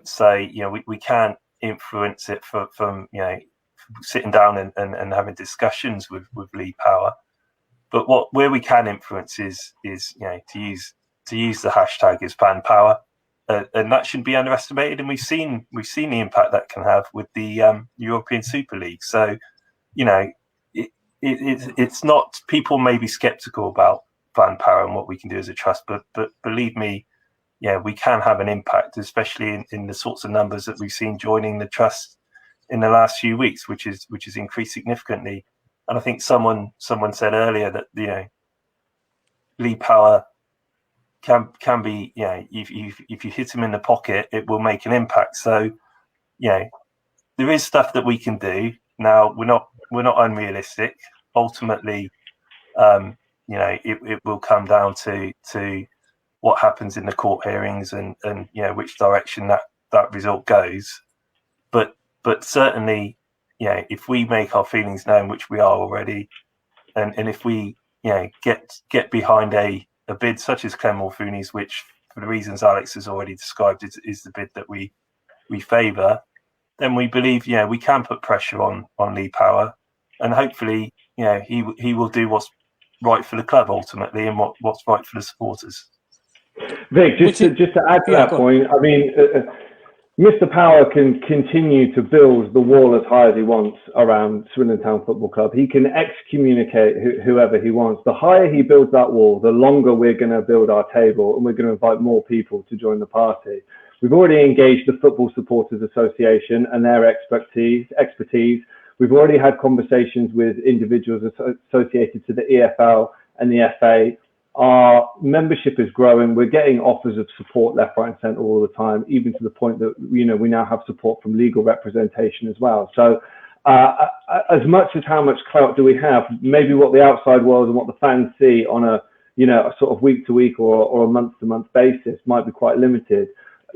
So, we can't influence it from sitting down and having discussions with Lee Power. But where we can influence is to use the hashtag is fan power, and that shouldn't be underestimated. And we've seen the impact that can have with the European Super League. So, it's not, people may be skeptical about fan power and what we can do as a trust, but believe me, we can have an impact, especially in the sorts of numbers that we've seen joining the trust in the last few weeks, which is increased significantly. And I think someone said earlier that Lee Power can be, if you hit him in the pocket, it will make an impact. So, there is stuff that we can do. Now, we're not unrealistic. Ultimately, it will come down to what happens in the court hearings and which direction that result goes. But certainly, if we make our feelings known, which we are already, and if we get behind a bid such as Clem Morfuni's, which for the reasons Alex has already described is the bid that we favour, then we believe we can put pressure on Lee Power, and hopefully he will do what's right for the club ultimately and what's right for the supporters. Vic, just to add to that point, I mean, Mr. Power can continue to build the wall as high as he wants around Swindon Town Football Club. He can excommunicate whoever he wants. The higher he builds that wall, the longer we're going to build our table, and we're going to invite more people to join the party. We've already engaged the Football Supporters Association and their expertise. We've already had conversations with individuals associated to the EFL and the FA. Our membership is growing. We're getting offers of support left, right, and centre all the time, even to the point that we now have support from legal representation as well. So, as much as how much clout do we have, maybe what the outside world and what the fans see on a sort of week to week or a month to month basis might be quite limited.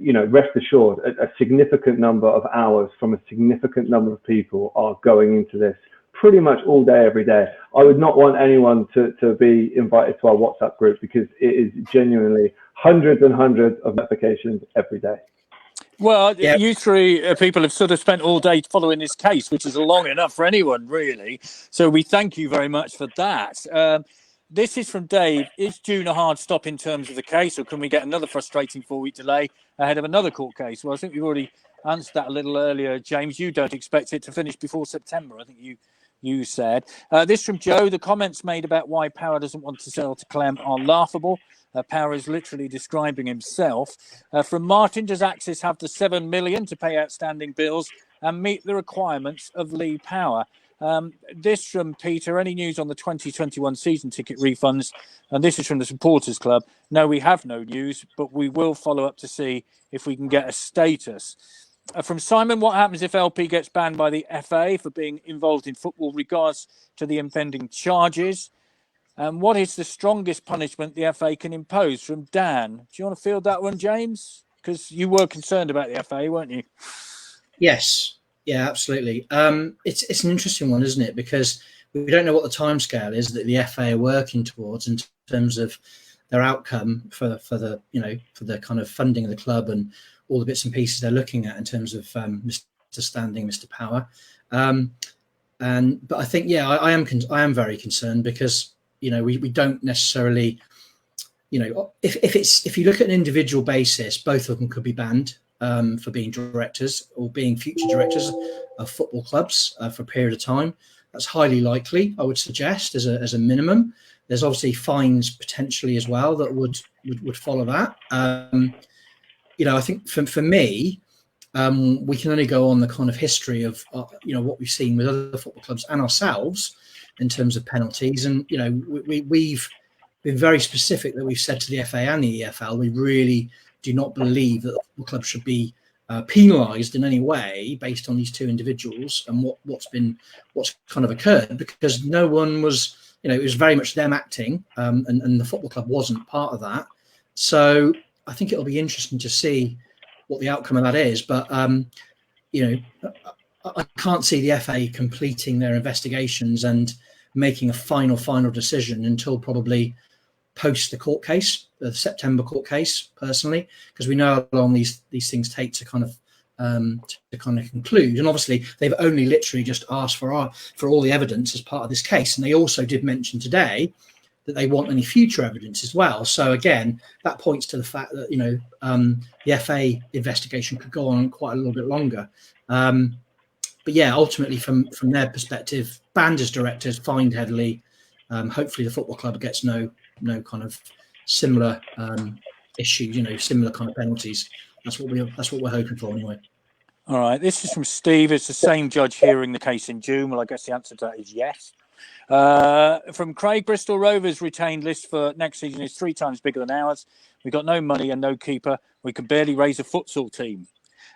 Rest assured, a significant number of hours from a significant number of people are going into this pretty much all day, every day. I would not want anyone to be invited to our WhatsApp group because it is genuinely hundreds and hundreds of notifications every day. Well, you three people have sort of spent all day following this case, which is long enough for anyone, really. So we thank you very much for that. This is from Dave. Is June a hard stop in terms of the case, or can we get another frustrating 4-week delay ahead of another court case? Well, I think we've already answered that a little earlier, James. You don't expect it to finish before September, I think you said. This from Joe. The comments made about why Power doesn't want to sell to Clem are laughable. Power is literally describing himself. From Martin, does Axis have the 7 million to pay outstanding bills and meet the requirements of Lee Power? This from Peter. Any news on the 2021 season ticket refunds? And this is from the Supporters Club. No, we have no news, but we will follow up to see if we can get a status. From Simon, what happens if LP gets banned by the FA for being involved in football regards to the impending charges? And what is the strongest punishment the FA can impose? From Dan. Do you want to field that one, James? Because you were concerned about the FA, weren't you? Yes. Yeah, absolutely. It's an interesting one, isn't it? Because we don't know what the timescale is that the FA are working towards in terms of their outcome for the kind of funding of the club and all the bits and pieces they're looking at in terms of Mr. Standing, Mr. Power. But I think, I am very concerned because, we don't necessarily, if you look at an individual basis, both of them could be banned for being directors or being future directors of football clubs for a period of time. That's highly likely, I would suggest, as a minimum. There's obviously fines potentially as well that would follow that. I think for me, we can only go on the kind of history of what we've seen with other football clubs and ourselves in terms of penalties. And we've been very specific that we've said to the FA and the EFL, we really do not believe that the football club should be penalised in any way based on these two individuals and what's kind of occurred, because no one was, it was very much them acting, and the football club wasn't part of that. So I think it'll be interesting to see what the outcome of that is. But, I can't see the FA completing their investigations and making a final decision until probably post the court case, the September court case, personally, because we know how long these things take to kind of conclude. And obviously, they've only literally just asked for all the evidence as part of this case. And they also did mention today that they want any future evidence as well. So again, that points to the fact that the FA investigation could go on quite a little bit longer. But yeah, ultimately from their perspective, banned as directors, fined heavily. Hopefully, the football club gets no kind of similar issues, similar kind of penalties. That's what we're hoping for anyway. All right, this is from Steve. It's the same judge hearing the case in June. Well, I guess the answer to that is yes. From Craig, Bristol Rovers retained list for next season is 3 times bigger than ours. We've got no money and no keeper. We can barely raise a futsal team.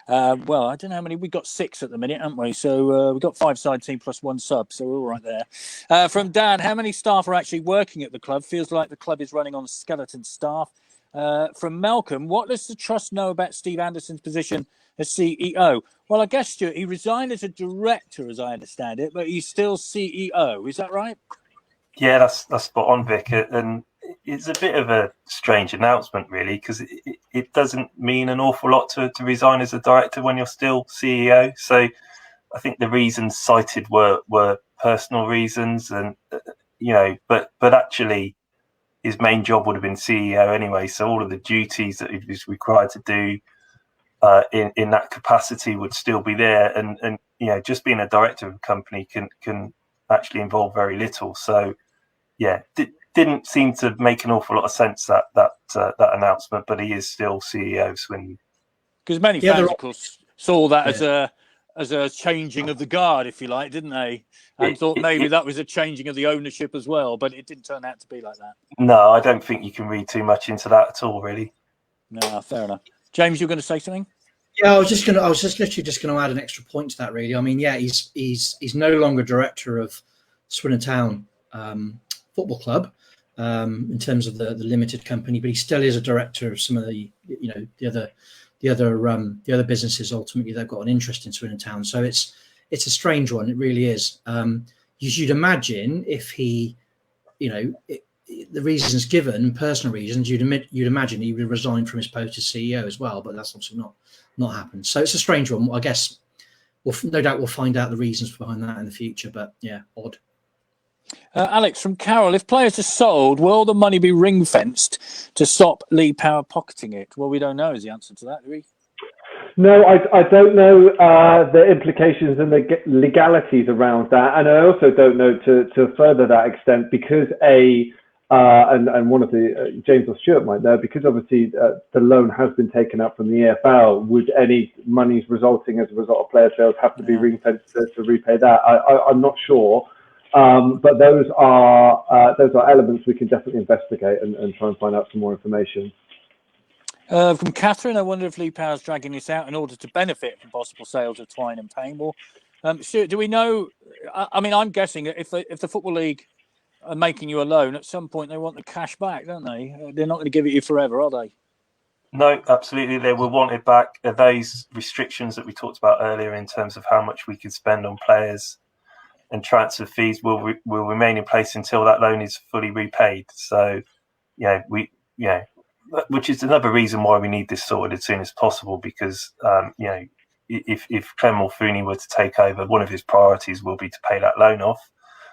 Well, I don't know how many. We've got 6 at the minute, haven't we? So we've got 5-side team plus 1 sub, so we're all right there. From Dan, how many staff are actually working at the club? Feels like the club is running on skeleton staff. From Malcolm, what does the trust know about Steve Anderson's position as CEO? Well, I guess, Stuart, he resigned as a director, as I understand it, but he's still CEO. Is that right? Yeah, that's spot on, Vic. And it's a bit of a strange announcement, really, because it doesn't mean an awful lot to resign as a director when you're still CEO. So I think the reasons cited were personal reasons, and but actually his main job would have been CEO anyway. So all of the duties that he was required to do in that capacity would still be there, and just being a director of a company can actually involve very little. So yeah, didn't seem to make an awful lot of sense that announcement, but he is still CEO of Swindon. Because many fans, of course, saw that as a changing of the guard, if you like, didn't they? And thought maybe that was a changing of the ownership as well, but it didn't turn out to be like that. No, I don't think you can read too much into that at all, really. No, fair enough. James, you're going to say something? Yeah, I was literally just going to add an extra point to that, really. I mean, yeah, he's no longer director of Swindon Town Football Club in terms of the limited company, but he still is a director of some of the the other businesses. Ultimately, they've got an interest in Swindon Town, so it's a strange one. It really is. You'd imagine if he, the reasons given, personal reasons, you'd imagine he would resign from his post as CEO as well, but that's obviously not happened. So it's a strange one. I guess no doubt we'll find out the reasons behind that in the future, but yeah, odd. Alex, from Carol, if players are sold, will the money be ring-fenced to stop Lee Power pocketing it? Well, we don't know is the answer to that, do we? No, I don't know the implications and the legalities around that. And I also don't know to further that extent because and one of the, James or Stuart might know, because obviously the loan has been taken up from the EFL, would any monies resulting as a result of player sales have to be ring-fenced to repay that? I'm not sure. But those are elements we can definitely investigate and try and find out some more information. From Catherine, I wonder if Lee Power's dragging this out in order to benefit from possible sales of Twine and Painwell. Stuart, do we know? I mean, I'm guessing if the Football League are making you a loan, at some point they want the cash back, don't they? They're not going to give it you forever, are they? No, absolutely. They will want it back. Those restrictions that we talked about earlier in terms of how much we could spend on players and transfer fees will remain in place until that loan is fully repaid. So, which is another reason why we need this sorted as soon as possible, because if Clem Mulfooney were to take over, one of his priorities will be to pay that loan off,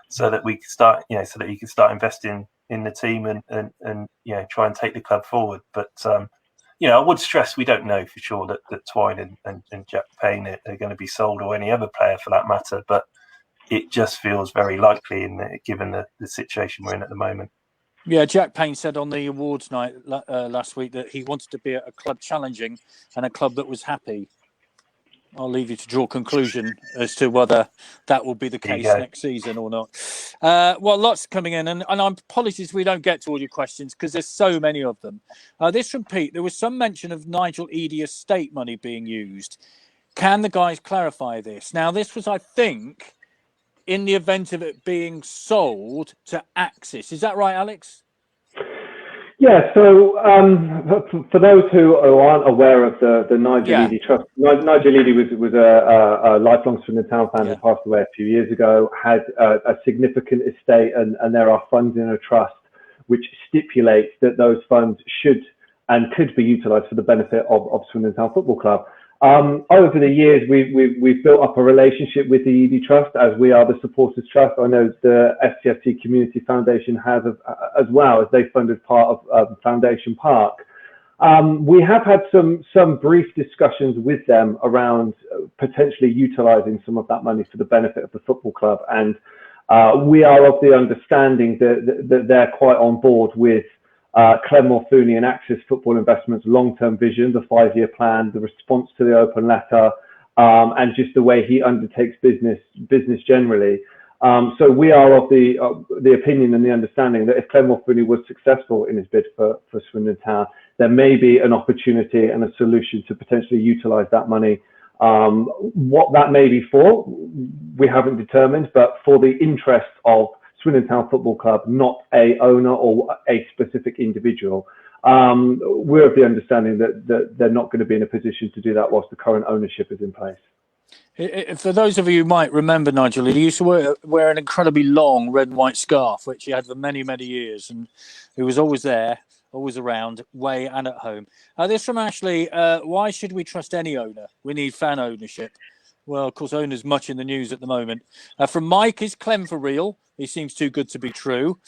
so that we can start, so that he can start investing in the team and try and take the club forward. But I would stress we don't know for sure that Twine and Jack Payne are going to be sold, or any other player for that matter. But it just feels very likely given the situation we're in at the moment. Yeah, Jack Payne said on the awards night last week that he wanted to be a club challenging and a club that was happy. I'll leave you to draw a conclusion as to whether that will be the case next season or not. Well, lots coming in, and I'm apologies we don't get to all your questions because there's so many of them. This from Pete. There was some mention of Nigel Eady estate money being used. Can the guys clarify this? Now, this was, I think, in the event of it being sold to Axis. Is that right, Alex? Yeah, so for those who aren't aware of the Nigel Eady Trust, Nigel Eady was a lifelong Swindon Town fan who passed away a few years ago, had a significant estate, and there are funds in a trust which stipulates that those funds should and could be utilised for the benefit of Swindon Town Football Club. Over the years, we've built up a relationship with the Eady Trust, as we are the Supporters Trust. I know the STFC Community Foundation has as well, as they funded part of Foundation Park. We have had some brief discussions with them around potentially utilising some of that money for the benefit of the football club, and we are of the understanding that they're quite on board with Clem Mulfooney and Axis Football Investments' long-term vision, the 5-year plan, the response to the open letter, and just the way he undertakes business generally. So we are of the opinion and the understanding that if Clem Mulfooney was successful in his bid for Swindon Town, there may be an opportunity and a solution to potentially utilise that money. What that may be for, we haven't determined, but for the interest of Swindon Town Football Club, not a owner or a specific individual. We're of the understanding that they're not going to be in a position to do that whilst the current ownership is in place. For those of you who might remember, Nigel, he used to wear an incredibly long red and white scarf, which he had for many, many years, and he was always there, always around, away and at home. This from Ashley. Why should we trust any owner? We need fan ownership. Well, of course, owner's much in the news at the moment. From Mike, is Clem for real? He seems too good to be true.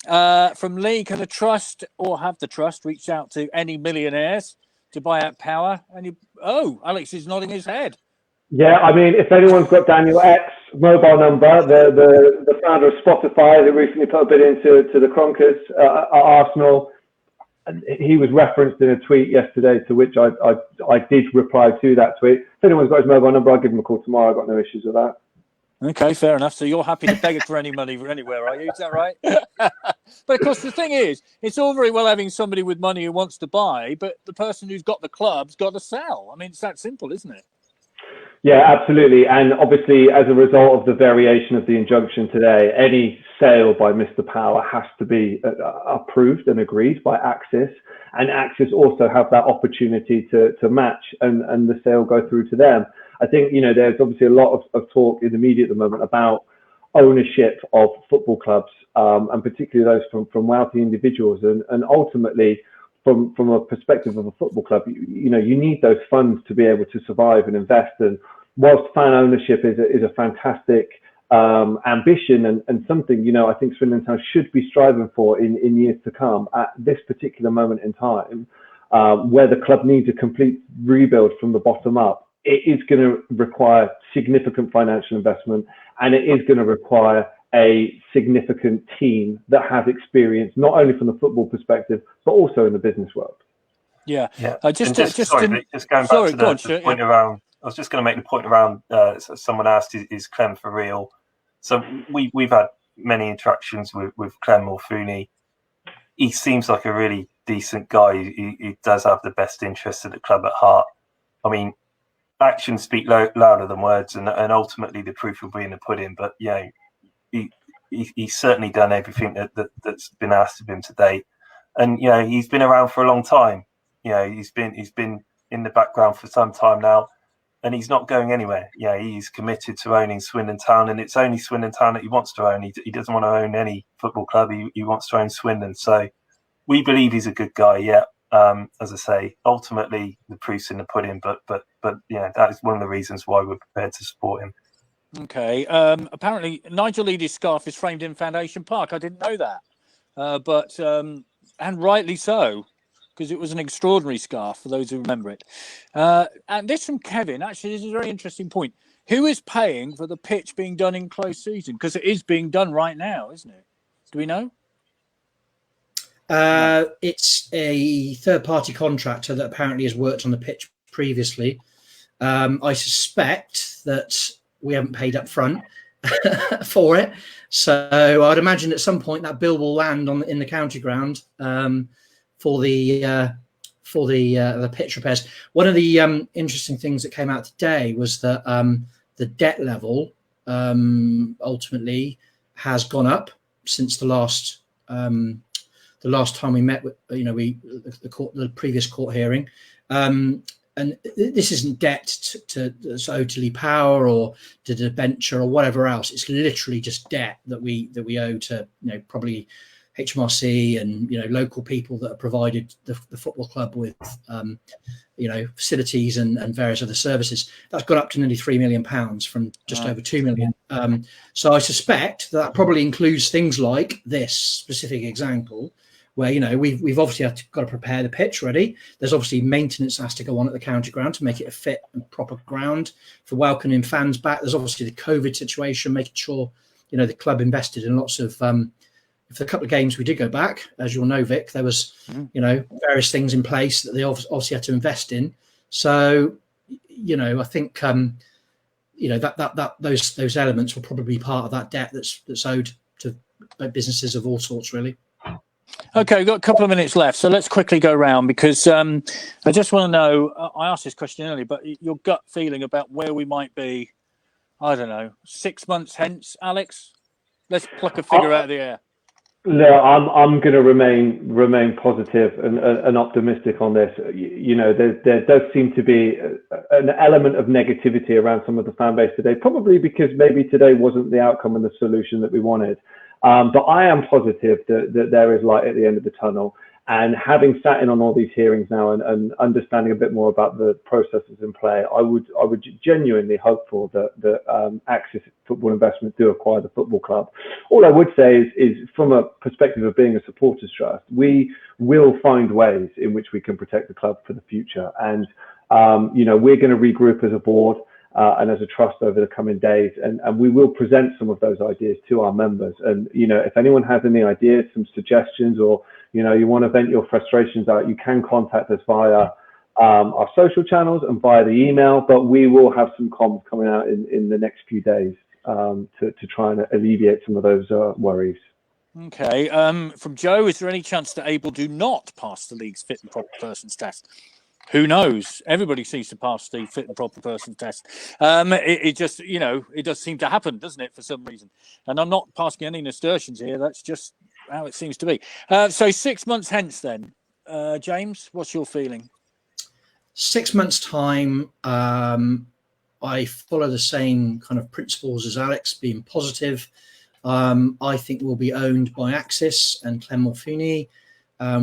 From Lee, can the trust or have the trust reached out to any millionaires to buy out Power? Alex is nodding his head. Yeah, I mean, if anyone's got Daniel X mobile number, the founder of Spotify who recently put a bid into the Kronkers at Arsenal, he was referenced in a tweet yesterday, to which I did reply to that tweet. If anyone's got his mobile number, I'll give him a call tomorrow. I've got no issues with that. Okay, fair enough. So you're happy to beg it for any money anywhere, are you? Is that right? But of course, the thing is, it's all very well having somebody with money who wants to buy, but the person who's got the club's got to sell. I mean, it's that simple, isn't it? Yeah, absolutely. And obviously, as a result of the variation of the injunction today, any sale by Mr. Power has to be approved and agreed by Axis. And Axis also have that opportunity to match and the sale go through to them. I think, there's obviously a lot of talk in the media at the moment about ownership of football clubs, and particularly those from wealthy individuals. And ultimately, from a perspective of a football club, you need those funds to be able to survive and invest. And whilst fan ownership is a fantastic ambition and something, I think Swindon Town should be striving for in years to come, at this particular moment in time, where the club needs a complete rebuild from the bottom up, it is going to require significant financial investment, and it is going to require a significant team that has experience, not only from the football perspective, but also in the business world. Yeah. Just going back to the point around, I was just going to make the point around, someone asked, is Clem for real? So we've had many interactions with Clem Morfuni. He seems like a really decent guy. He does have the best interest of the club at heart. I mean, actions speak louder than words, and ultimately the proof will be in the pudding. But he's certainly done everything that's been asked of him to date, and he's been around for a long time. He's been in the background for some time now, and he's not going anywhere. He's committed to owning Swindon Town, and it's only Swindon Town that he wants to own. He doesn't want to own any football club. He wants to own Swindon. So we believe he's a good guy. Yeah. As I say, ultimately the proof's in the pudding, but that is one of the reasons why we're prepared to support him. Okay. Apparently, Nigel Eady's scarf is framed in Foundation Park. I didn't know that, but and rightly so, because it was an extraordinary scarf for those who remember it. And this from Kevin. Actually, this is a very interesting point. Who is paying for the pitch being done in closed season? Because it is being done right now, isn't it? Do we know? It's a third-party contractor that apparently has worked on the pitch previously. I suspect that we haven't paid up front for it, so I'd imagine at some point that bill will land in the county ground for the pitch repairs. One of the interesting things that came out today was that the debt level ultimately has gone up since the last time we met with the previous court hearing, and this isn't debt that's owed to Lee Power or to debenture or whatever else. It's literally just debt that we owe to probably HMRC and local people that have provided the football club with facilities and various other services. That's gone up to nearly £3 million from just over 2 million. So I suspect that probably includes things like this specific example, where we've obviously got to prepare the pitch ready. There's obviously maintenance that has to go on at the county ground to make it a fit and proper ground for welcoming fans back. There's obviously the COVID situation, making sure the club invested in lots of. For a couple of games we did go back, as you'll know, Vic, there was various things in place that they obviously had to invest in. So I think that those elements will probably be part of that debt that's owed to businesses of all sorts, really. Okay, we've got a couple of minutes left, so let's quickly go round because I just want to know, I asked this question earlier, but your gut feeling about where we might be, I don't know, 6 months hence, Alex? Let's pluck a figure out of the air. No, I'm going to remain positive and optimistic on this. You know, there does seem to be an element of negativity around some of the fan base today, probably because maybe today wasn't the outcome and the solution that we wanted. But I am positive that there is light at the end of the tunnel. And having sat in on all these hearings now and understanding a bit more about the processes in play, I would genuinely hope for that Axis Football Investment do acquire the football club. All I would say is from a perspective of being a supporters trust, we will find ways in which we can protect the club for the future. And you know, we're going to regroup as a board and as a trust over the coming days, and we will present some of those ideas to our members. And you know, if anyone has any ideas, some suggestions, or you know, you want to vent your frustrations out, you can contact us via our social channels and via the email, but we will have some comms coming out in the next few days to try and alleviate some of those worries. Okay, from Joe, is there any chance that Abel do not pass the league's fit and proper persons test? Who knows? Everybody seems to pass the fit and proper person test. It just, you know, it does seem to happen, doesn't it, for some reason? And I'm not passing any nasturtiums here. That's just how it seems to be. So 6 months hence then, James, what's your feeling? 6 months time, I follow the same kind of principles as Alex, being positive. I think we'll be owned by Axis and Clem Morfuni.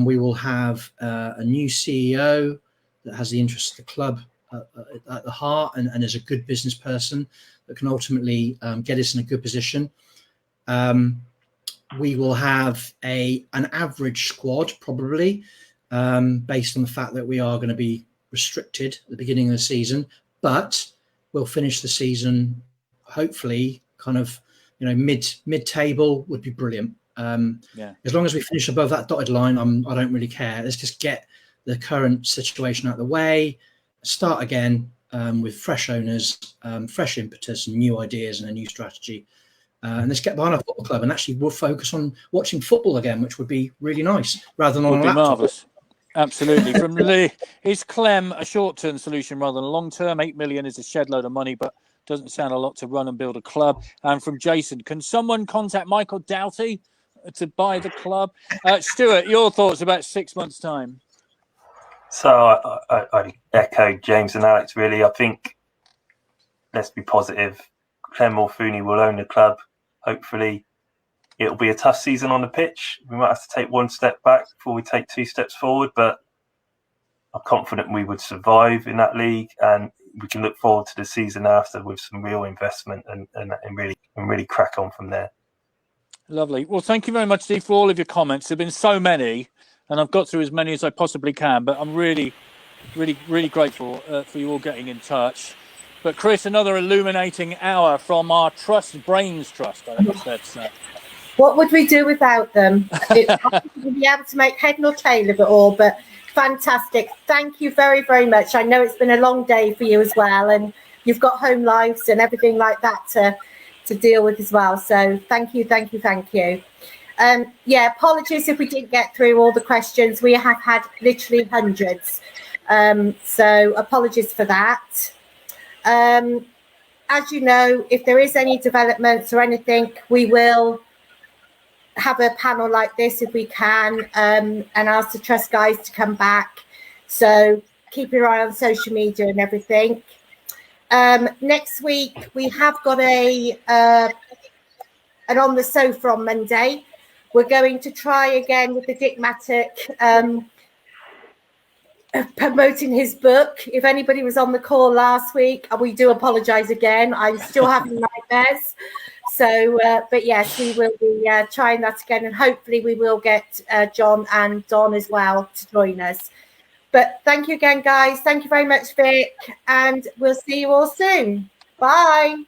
We will have a new CEO that has the interests of the club at the heart and is a good business person that can ultimately get us in a good position. We will have an average squad probably based on the fact that we are going to be restricted at the beginning of the season, but we'll finish the season hopefully kind of, you know, mid-table would be brilliant. As long as we finish above that dotted line, I don't really care. Let's just get the current situation out of the way, start again with fresh owners, fresh impetus and new ideas and a new strategy. And let's get behind our football club and actually we'll focus on watching football again, which would be really nice rather than on a laptop. Marvellous. Absolutely. From Lee, is Clem a short-term solution rather than a long-term? 8 million is a shed load of money, but doesn't sound a lot to run and build a club. And from Jason, can someone contact Michael Doughty to buy the club? Stuart, your thoughts about 6 months' time? So I echo James and Alex, really. I think, let's be positive. Clem Morfuni will own the club. Hopefully, it'll be a tough season on the pitch. We might have to take one step back before we take 2 steps forward, but I'm confident we would survive in that league, and we can look forward to the season after with some real investment and really crack on from there. Lovely. Well, thank you very much, Steve, for all of your comments. There have been so many, and I've got through as many as I possibly can, but I'm really, really, really grateful for you all getting in touch. But Chris, another illuminating hour from our trust, Brains Trust, I think it's fair to say. What would we do without them? We'd be able to make head nor tail of it all, but fantastic. Thank you very, very much. I know it's been a long day for you as well, and you've got home lives and everything like that to deal with as well. So thank you. Yeah, apologies if we didn't get through all the questions. We have had literally hundreds. So apologies for that. As you know, if there is any developments or anything, we will have a panel like this if we can, and ask the trust guys to come back. So keep your eye on social media and everything. Next week we have got an On the Sofa on Monday. We're going to try again with the Dick Mattock promoting his book. If anybody was on the call last week, we do apologise again. I'm still having nightmares. So, but yes, we will be trying that again, and hopefully we will get John and Don as well to join us. But thank you again, guys. Thank you very much, Vic, and we'll see you all soon. Bye.